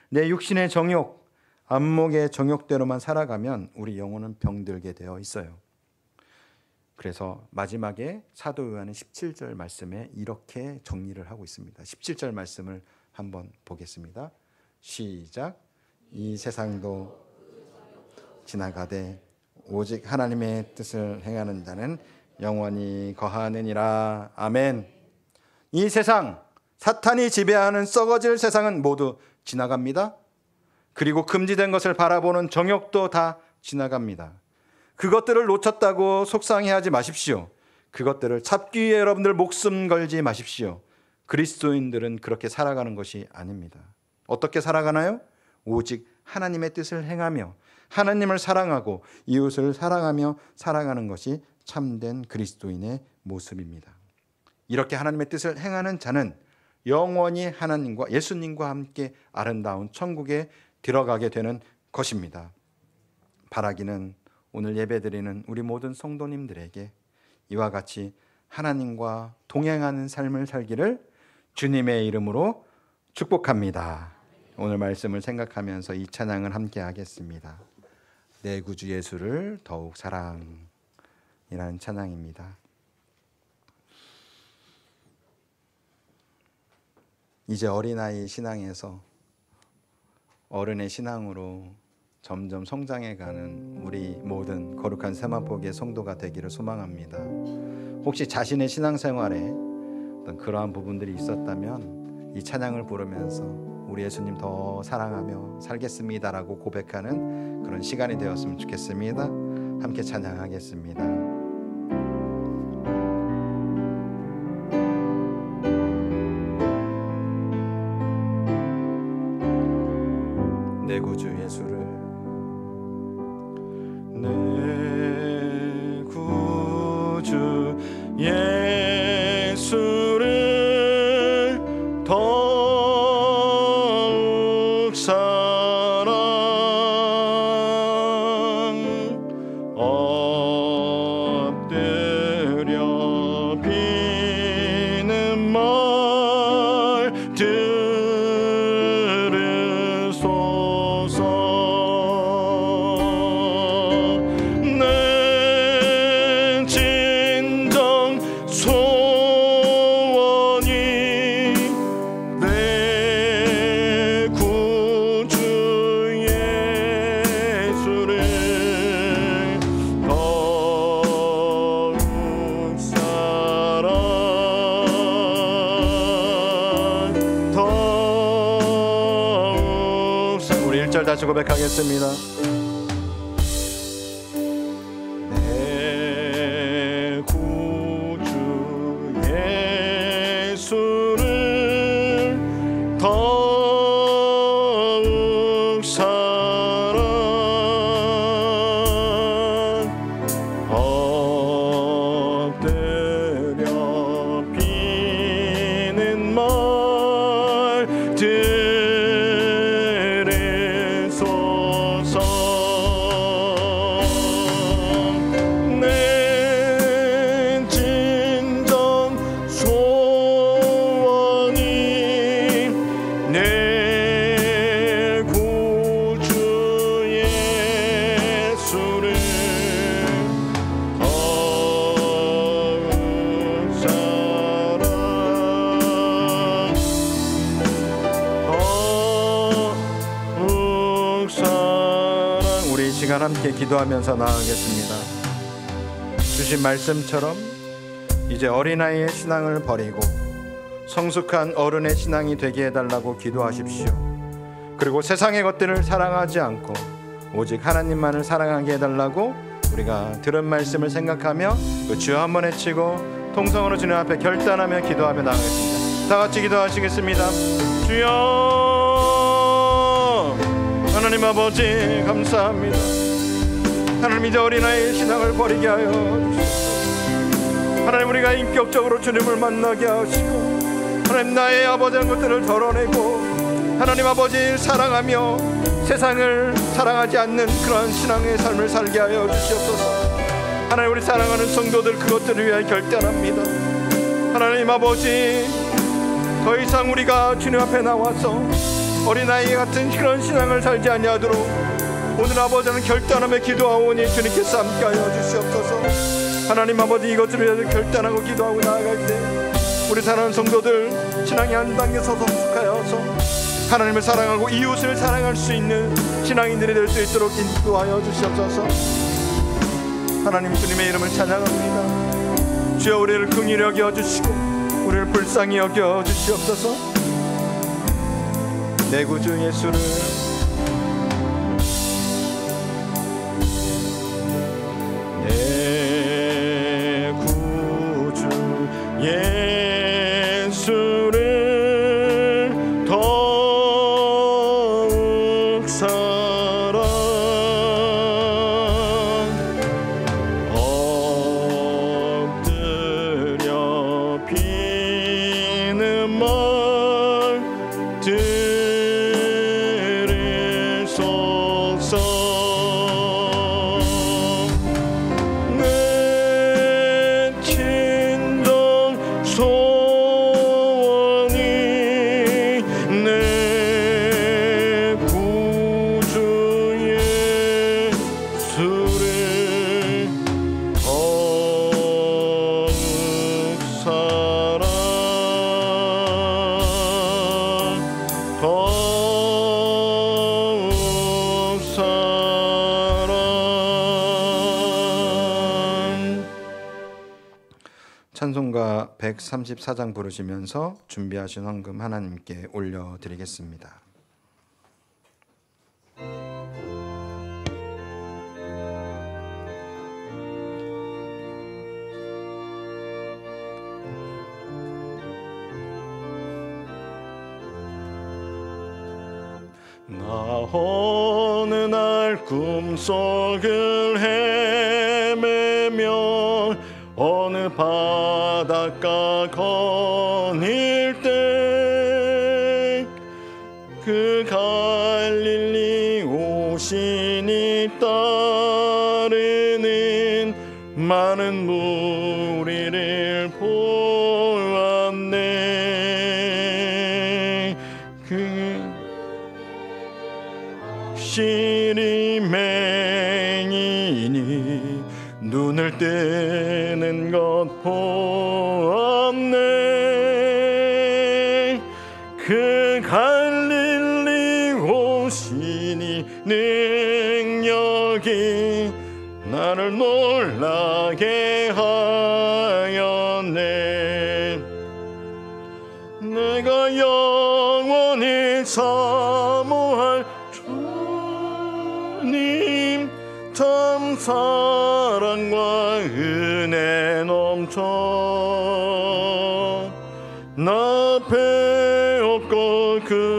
내 육신의 정욕, 안목의 정욕대로만 살아가면 우리 영혼은 병들게 되어 있어요. 그래서 마지막에 사도 요한은 17절 말씀에 이렇게 정리를 하고 있습니다. 17절 말씀을 한번 보겠습니다. 시작. 이 세상도 지나가되 오직 하나님의 뜻을 행하는 자는 영원히 거하느니라. 아멘. 이 세상, 사탄이 지배하는 썩어질 세상은 모두 지나갑니다. 그리고 금지된 것을 바라보는 정욕도 다 지나갑니다. 그것들을 놓쳤다고 속상해하지 마십시오. 그것들을 찾기 위해 여러분들 목숨 걸지 마십시오. 그리스도인들은 그렇게 살아가는 것이 아닙니다. 어떻게 살아가나요? 오직 하나님의 뜻을 행하며 하나님을 사랑하고 이웃을 사랑하며 살아가는 것이 참된 그리스도인의 모습입니다. 이렇게 하나님의 뜻을 행하는 자는 영원히 하나님과 예수님과 함께 아름다운 천국에 들어가게 되는 것입니다. 바라기는 오늘 예배드리는 우리 모든 성도님들에게 이와 같이 하나님과 동행하는 삶을 살기를 주님의 이름으로 축복합니다. 오늘 말씀을 생각하면서 이 찬양을 함께 하겠습니다. 내 구주 예수를 더욱 사랑이라는 찬양입니다. 이제 어린아이 신앙에서 어른의 신앙으로 점점 성장해가는 우리 모든 거룩한 세마포교의 성도가 되기를 소망합니다. 혹시 자신의 신앙생활에 어떤 그러한 부분들이 있었다면 이 찬양을 부르면서 우리 예수님 더 사랑하며 살겠습니다라고 고백하는 그런 시간이 되었으면 좋겠습니다. 함께 찬양하겠습니다. 내 구주 예수를, 내 구주 예수를 더욱 사랑하며 같이 고백하겠습니다. 내 구주 예수를 더욱 사랑 엎드려 비는 말들으소서. 내 진정 소원이 내 구주 예수를 우리 이 시간 함께 기도하면서 나아가겠습니다. 주신 말씀처럼 이제 어린아이의 신앙을 버리고 성숙한 어른의 신앙이 되게 해달라고 기도하십시오. 그리고 세상의 것들을 사랑하지 않고 오직 하나님만을 사랑하게 해달라고 우리가 들은 말씀을 생각하며 주여 한번 외치고 통성으로 주님 앞에 결단하며 기도하며 나가겠습니다. 다 같이 기도하시겠습니다. 주여, 하나님 아버지 감사합니다. 하나님 이제 어린아이의 신앙을 버리게 하여 주시옵소서. 하나님 우리가 인격적으로 주님을 만나게 하시고 하나님 나의 아버지의 것들을 덜어내고 하나님 아버지를 사랑하며 세상을 사랑하지 않는 그러한 신앙의 삶을 살게 하여 주시옵소서. 하나님 우리 사랑하는 성도들 그것들을 위하여 결단합니다. 하나님 아버지 더 이상 우리가 주님 앞에 나와서 어린아이 같은 그런 신앙을 살지 아니하도록 오늘 아버지는 결단하며 기도하오니 주님께서 함께하여 주시옵소서. 하나님 아버지 이것들을 위해서 결단하고 기도하고 나아갈 때 우리 사랑하는 성도들 신앙이 한 단계 서 성숙하여서 하나님을 사랑하고 이웃을 사랑할 수 있는 신앙인들이 될 수 있도록 인도하여 주시옵소서. 하나님 주님의 이름을 찬양합니다. 주여 우리를 긍휼히 여겨주시고 우리를 불쌍히 여겨주시옵소서. 내 구주 예수를 내 구주 예수를 더욱 사랑 엎드려 비는 말들으소서. 내 진정 소원이 내 구주 예수를 더욱 사랑 더욱 사랑. 찬송가 134장 부르시면서 준비하신 헌금 하나님께 올려드리겠습니다. 나 어느 날 꿈속을 헤매며 어느 바닷가 거닐 때 그 갈릴리 오신이 따르는 많은 무리를 보았네. 그 시리맹이니 눈을 뜨는 것 보았네. 그 갈릴리 오시니 능력이 나를 놀라게 하였네. 내가 영원히 사모할 주 참 사랑과 은혜 넘쳐 나 배웠고 그로부터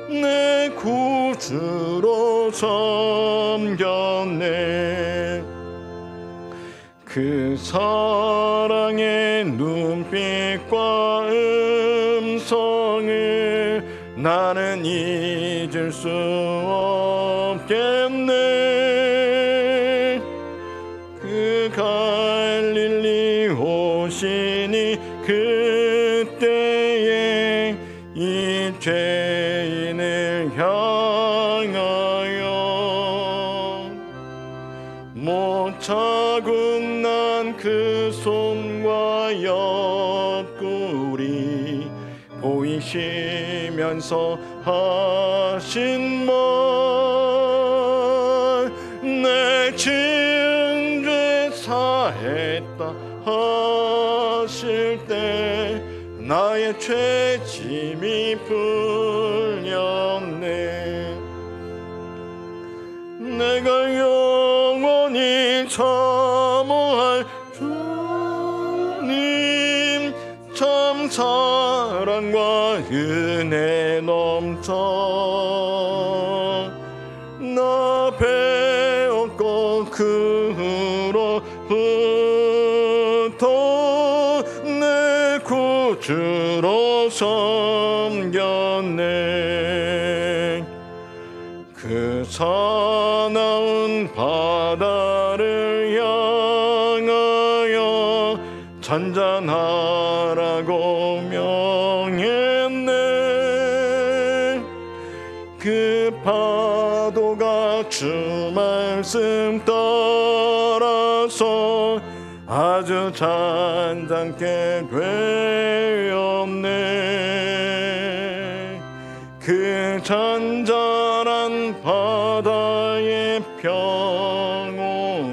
내 구주로 섬겼네. 그 사랑의 눈빛과 음성을 나는 잊을 수 없겠네. 그 갈릴리 오시니 그때에 이 죄인을 향하여 못 차고 난 그 손과 옆구리 보이시면서 하신 말, 내 증죄 사했다 하실 때 나의 죄짐이 풀렸네. 내가 영원히 사모할 주님, 참 사랑과 은혜 넘쳐 나 배웠고 그로부터 내 구주로 섬겼네. 그 사나운 바다를 향하여 잔잔하라고 명했네. 그 파도가 주 말씀 따라서 아주 잔잔케 되었네. 그 잔잔한 바다의 평온함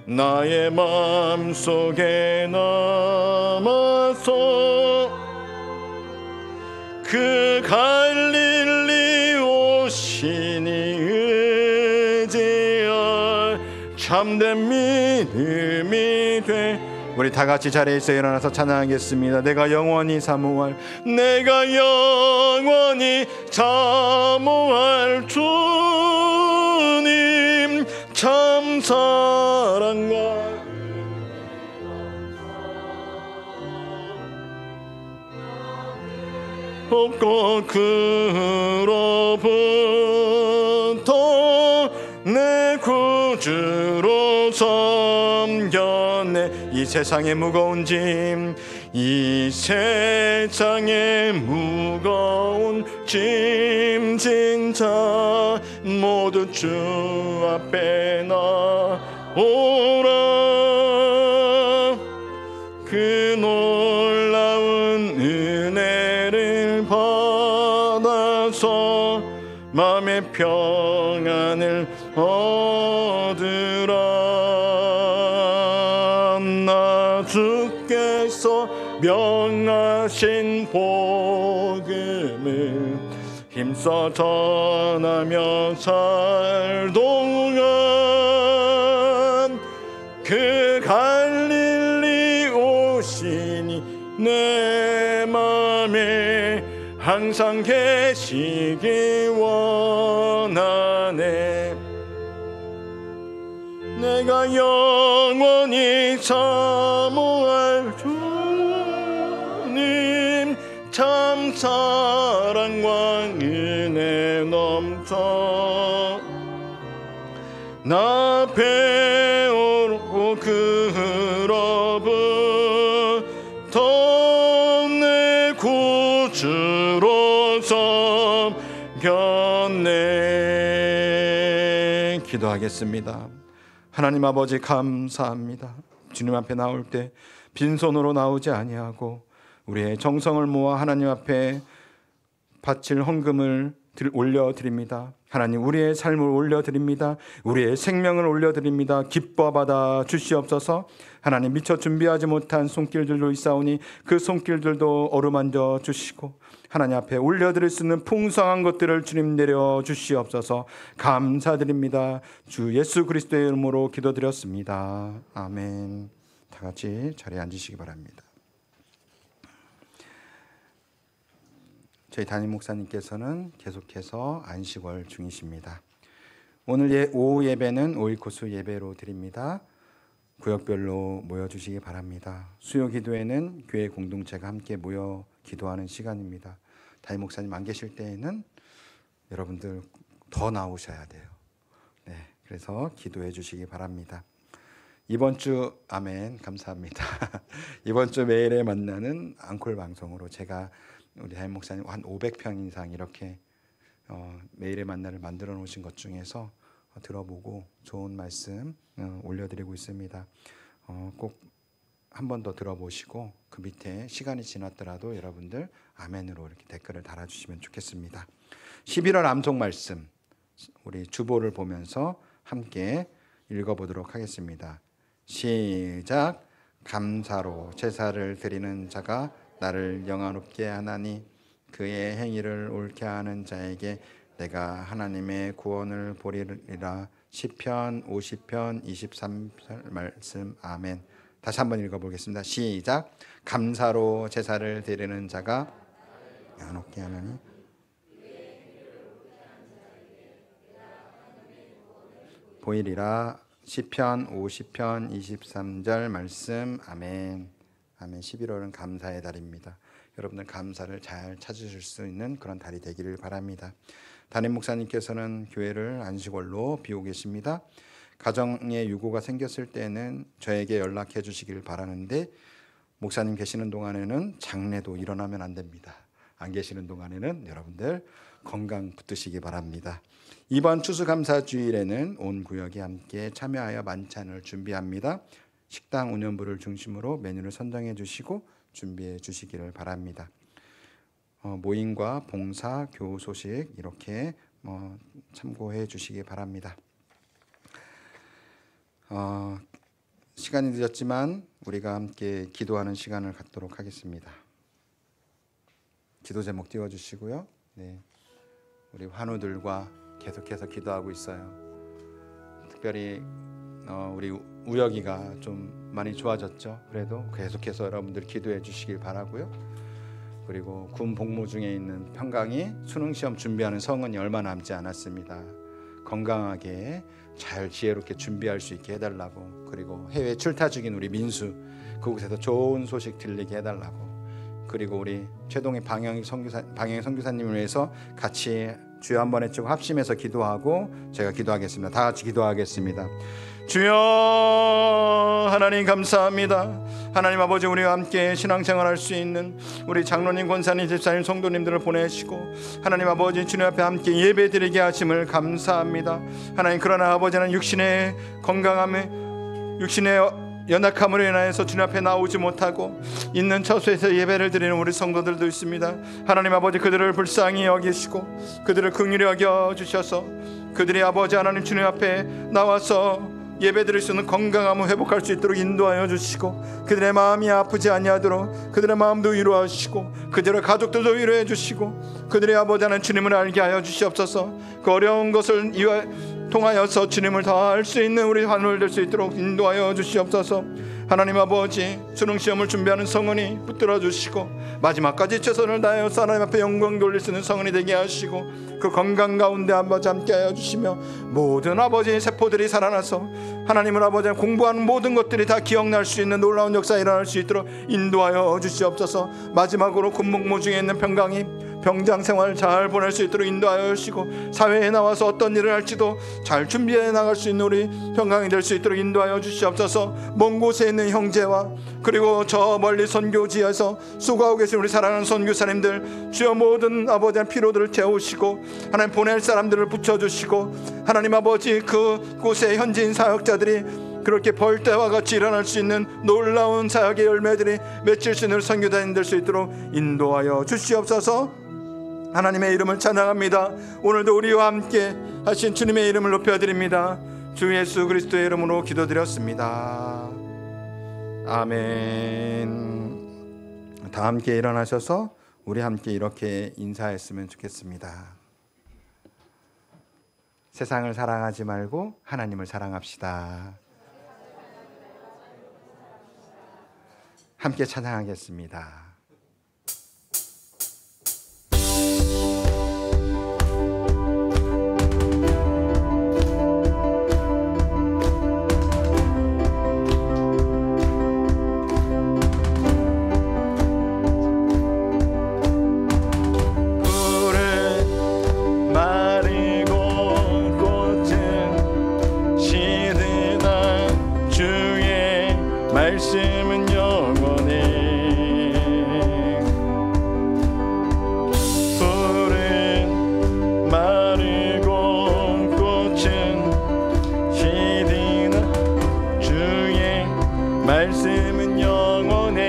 나의 마음속에 남아서 그 갈릴리 오시니 의지할 참된 믿음이 돼. 우리 다 같이 자리에서 일어나서 찬양하겠습니다. 내가 영원히 사모할, 내가 영원히 사모할 주님, 참 사랑과 없고 그로부터 내 구주로 섬겼네. 이 세상의 무거운 짐, 이 세상의 무거운 짐진 자 모두 주 앞에 나오라. 그 놀라운 은혜를 받아서 마음의 평안을 얻으라. 나 주께서 명하신 복음을 힘써 전하며 살 동안 그 갈릴리 오시니 내 맘에 항상 계시기 원하네. 내가 영원히 사모할 주님, 참 사랑과 은혜 넘쳐 나 배우고 그로부터 내 구주로 섬겼네. 기도하겠습니다. 하나님 아버지 감사합니다. 주님 앞에 나올 때 빈손으로 나오지 아니하고 우리의 정성을 모아 하나님 앞에 바칠 헌금을 올려드립니다. 하나님, 우리의 삶을 올려드립니다. 우리의 생명을 올려드립니다. 기뻐 받아 주시옵소서. 하나님, 미처 준비하지 못한 손길들도 있사오니 그 손길들도 어루만져 주시고 하나님 앞에 올려드릴 수 있는 풍성한 것들을 주님 내려 주시옵소서. 감사드립니다. 주 예수 그리스도의 이름으로 기도드렸습니다. 아멘. 다 같이 자리에 앉으시기 바랍니다. 저희 담임 목사님께서는 계속해서 안식월 중이십니다. 오늘 오후 예배는 5일 코스 예배로 드립니다. 구역별로 모여주시기 바랍니다. 수요 기도회는 교회 공동체가 함께 모여 기도하는 시간입니다. 담임 목사님 안 계실 때에는 여러분들 더 나오셔야 돼요. 네, 그래서 기도해 주시기 바랍니다. 이번 주 아멘 감사합니다. 이번 주 매일에 만나는 앙콜 방송으로 제가 우리 담임 목사님 한 500편 이상 이렇게 매일의 만나를 만들어 놓으신 것 중에서 들어보고 좋은 말씀 올려드리고 있습니다. 꼭 한 번 더 들어보시고 그 밑에 시간이 지났더라도 여러분들 아멘으로 이렇게 댓글을 달아주시면 좋겠습니다. 11월 암송 말씀 우리 주보를 보면서 함께 읽어보도록 하겠습니다. 시작. 감사로 제사를 드리는 자가 나를 영화롭게 하나니 그의 행위를 옳게 하는 자에게 내가 하나님의 구원을 보리라. 시편 50편 23절 말씀. 아멘. 다시 한번 읽어보겠습니다. 시작. 감사로 제사를 드리는 자가 영화롭게 하나니 보이리라. 시편 50편 23절 말씀. 아멘. 아멘. 11월은 감사의 달입니다. 여러분들 감사를 잘 찾으실 수 있는 그런 달이 되기를 바랍니다. 담임 목사님께서는 교회를 안식월로 비우고 계십니다. 가정에 유고가 생겼을 때는 저에게 연락해 주시길 바라는데 목사님 계시는 동안에는 장례도 일어나면 안 됩니다. 안 계시는 동안에는 여러분들 건강 붙드시기 바랍니다. 이번 추수감사주일에는 온 구역이 함께 참여하여 만찬을 준비합니다. 식당 운영부를 중심으로 메뉴를 선정해 주시고 준비해 주시기를 바랍니다. 모임과 봉사, 교우 소식 이렇게 참고해 주시기 바랍니다. 시간이 늦었지만 우리가 함께 기도하는 시간을 갖도록 하겠습니다. 기도 제목 띄워주시고요. 네, 우리 환우들과 계속해서 기도하고 있어요. 특별히 우리 우혁이가 좀 많이 좋아졌죠. 그래도 계속해서 여러분들 기도해 주시길 바라고요. 그리고 군 복무 중에 있는 평강이 수능시험 준비하는 성은이 얼마 남지 않았습니다. 건강하게 잘 지혜롭게 준비할 수 있게 해달라고, 그리고 해외 출타 중인 우리 민수 그곳에서 좋은 소식 들리게 해달라고, 그리고 우리 최동희 방영 선교사님을 위해서 같이 주여 한번 해치고 합심해서 기도하고 제가 기도하겠습니다. 다 같이 기도하겠습니다. 주여 하나님 감사합니다. 하나님 아버지, 우리와 함께 신앙생활할 수 있는 우리 장로님, 권사님, 집사님, 성도님들을 보내시고 하나님 아버지 주님 앞에 함께 예배드리게 하심을 감사합니다. 하나님, 그러나 아버지는 육신의 건강함에 육신의 연약함으로 인하여서 주님 앞에 나오지 못하고 있는 처소에서 예배를 드리는 우리 성도들도 있습니다. 하나님 아버지, 그들을 불쌍히 여기시고 그들을 긍휼히 여겨 주셔서 그들이 아버지 하나님 주님 앞에 나와서 예배드릴 수 있는 건강함을 회복할 수 있도록 인도하여 주시고, 그들의 마음이 아프지 아니하도록 그들의 마음도 위로하시고 그들의 가족들도 위로해 주시고, 그들의 아버지 하나님 주님을 알게 하여 주시옵소서. 그 어려운 것을 통하여서 주님을 더 알 수 있는 우리 환우를 될 수 있도록 인도하여 주시옵소서. 하나님 아버지, 수능시험을 준비하는 성은이 붙들어 주시고 마지막까지 최선을 다하여 하나님 앞에 영광 돌릴 수 있는 성은이 되게 하시고, 그 건강 가운데 아버지 함께 하여 주시며 모든 아버지의 세포들이 살아나서 하나님을 아버지 공부하는 모든 것들이 다 기억날 수 있는 놀라운 역사 일어날 수 있도록 인도하여 주시옵소서. 마지막으로 군복무 중에 있는 평강이 병장 생활 잘 보낼 수 있도록 인도하여 주시고, 사회에 나와서 어떤 일을 할지도 잘 준비해 나갈 수 있는 우리 평강이 될 수 있도록 인도하여 주시옵소서. 먼 곳에 있는 형제와 그리고 저 멀리 선교지에서 수고하고 계신 우리 사랑하는 선교사님들, 주여 모든 아버지의 피로들을 채우시고 하나님 보낼 사람들을 붙여주시고, 하나님 아버지 그곳에 현지인 사역자들이 그렇게 벌떼와 같이 일어날 수 있는 놀라운 사역의 열매들이 맺힐 수 있는 선교사님 될 수 있도록 인도하여 주시옵소서. 하나님의 이름을 찬양합니다. 오늘도 우리와 함께 하신 주님의 이름을 높여드립니다. 주 예수 그리스도의 이름으로 기도드렸습니다. 아멘. 다 함께 일어나셔서 우리 함께 이렇게 인사했으면 좋겠습니다. 세상을 사랑하지 말고 하나님을 사랑합시다. 함께 찬양하겠습니다. 말씀은 영원해. 풀은 마르고 꽃은 시드나 주의 말씀은 영원해.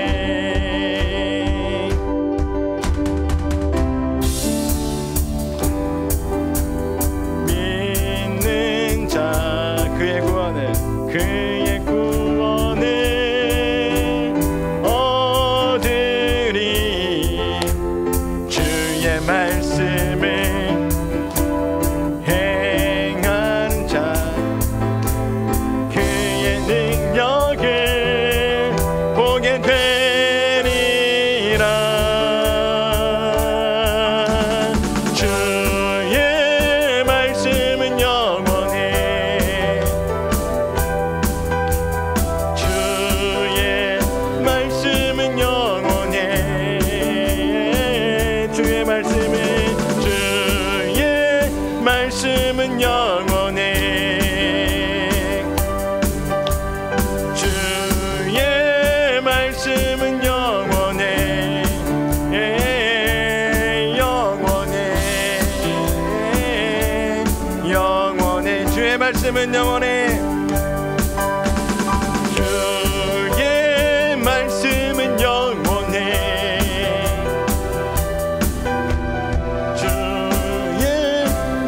믿는 자 그의 구원을 그의 구원을 말씀을 행하는 자 그의 능력을 보게 되리라. 주의 말씀은 영원해. 주의 말씀은 영원해. 주의 말씀은 말씀은 영원해. 주의 말씀은 영원해. 영원해. 영원해. 주의 말씀은 영원해. 주의 말씀은 영원해.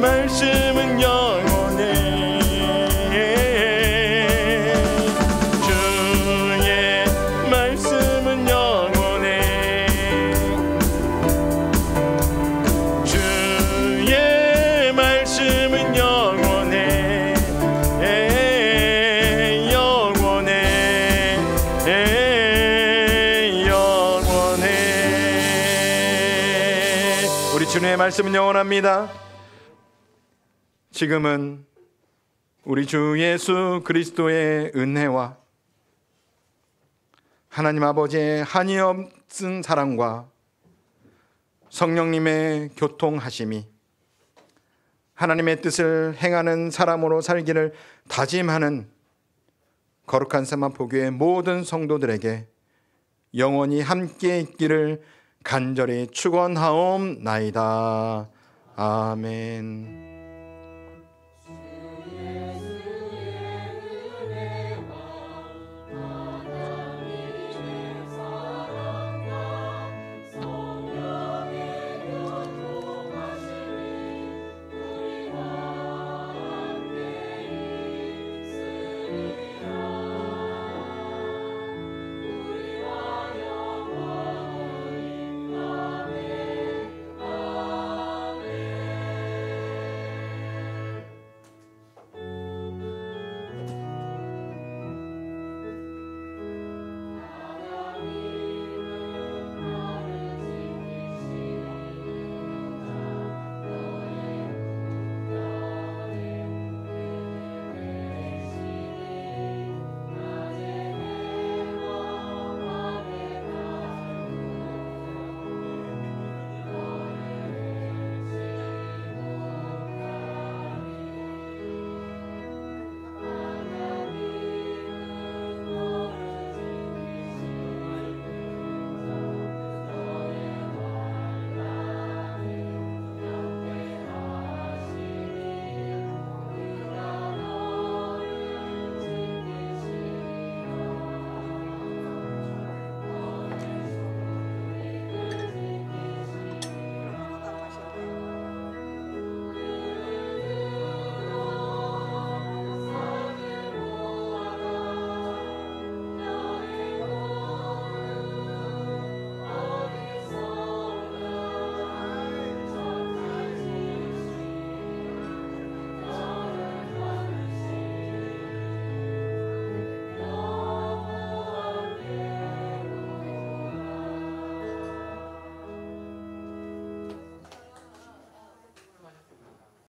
말씀은 영원해. 주의 말씀은 영원해. 주의 말씀은 영원해. 영원해. 영원해. 우리 주님의 말씀은 영원합니다. 지금은 우리 주 예수 그리스도의 은혜와 하나님 아버지의 한이 없은 사랑과 성령님의 교통하심이 하나님의 뜻을 행하는 사람으로 살기를 다짐하는 거룩한 세마포교회 모든 성도들에게 영원히 함께 있기를 간절히 축원하옵나이다. 아멘.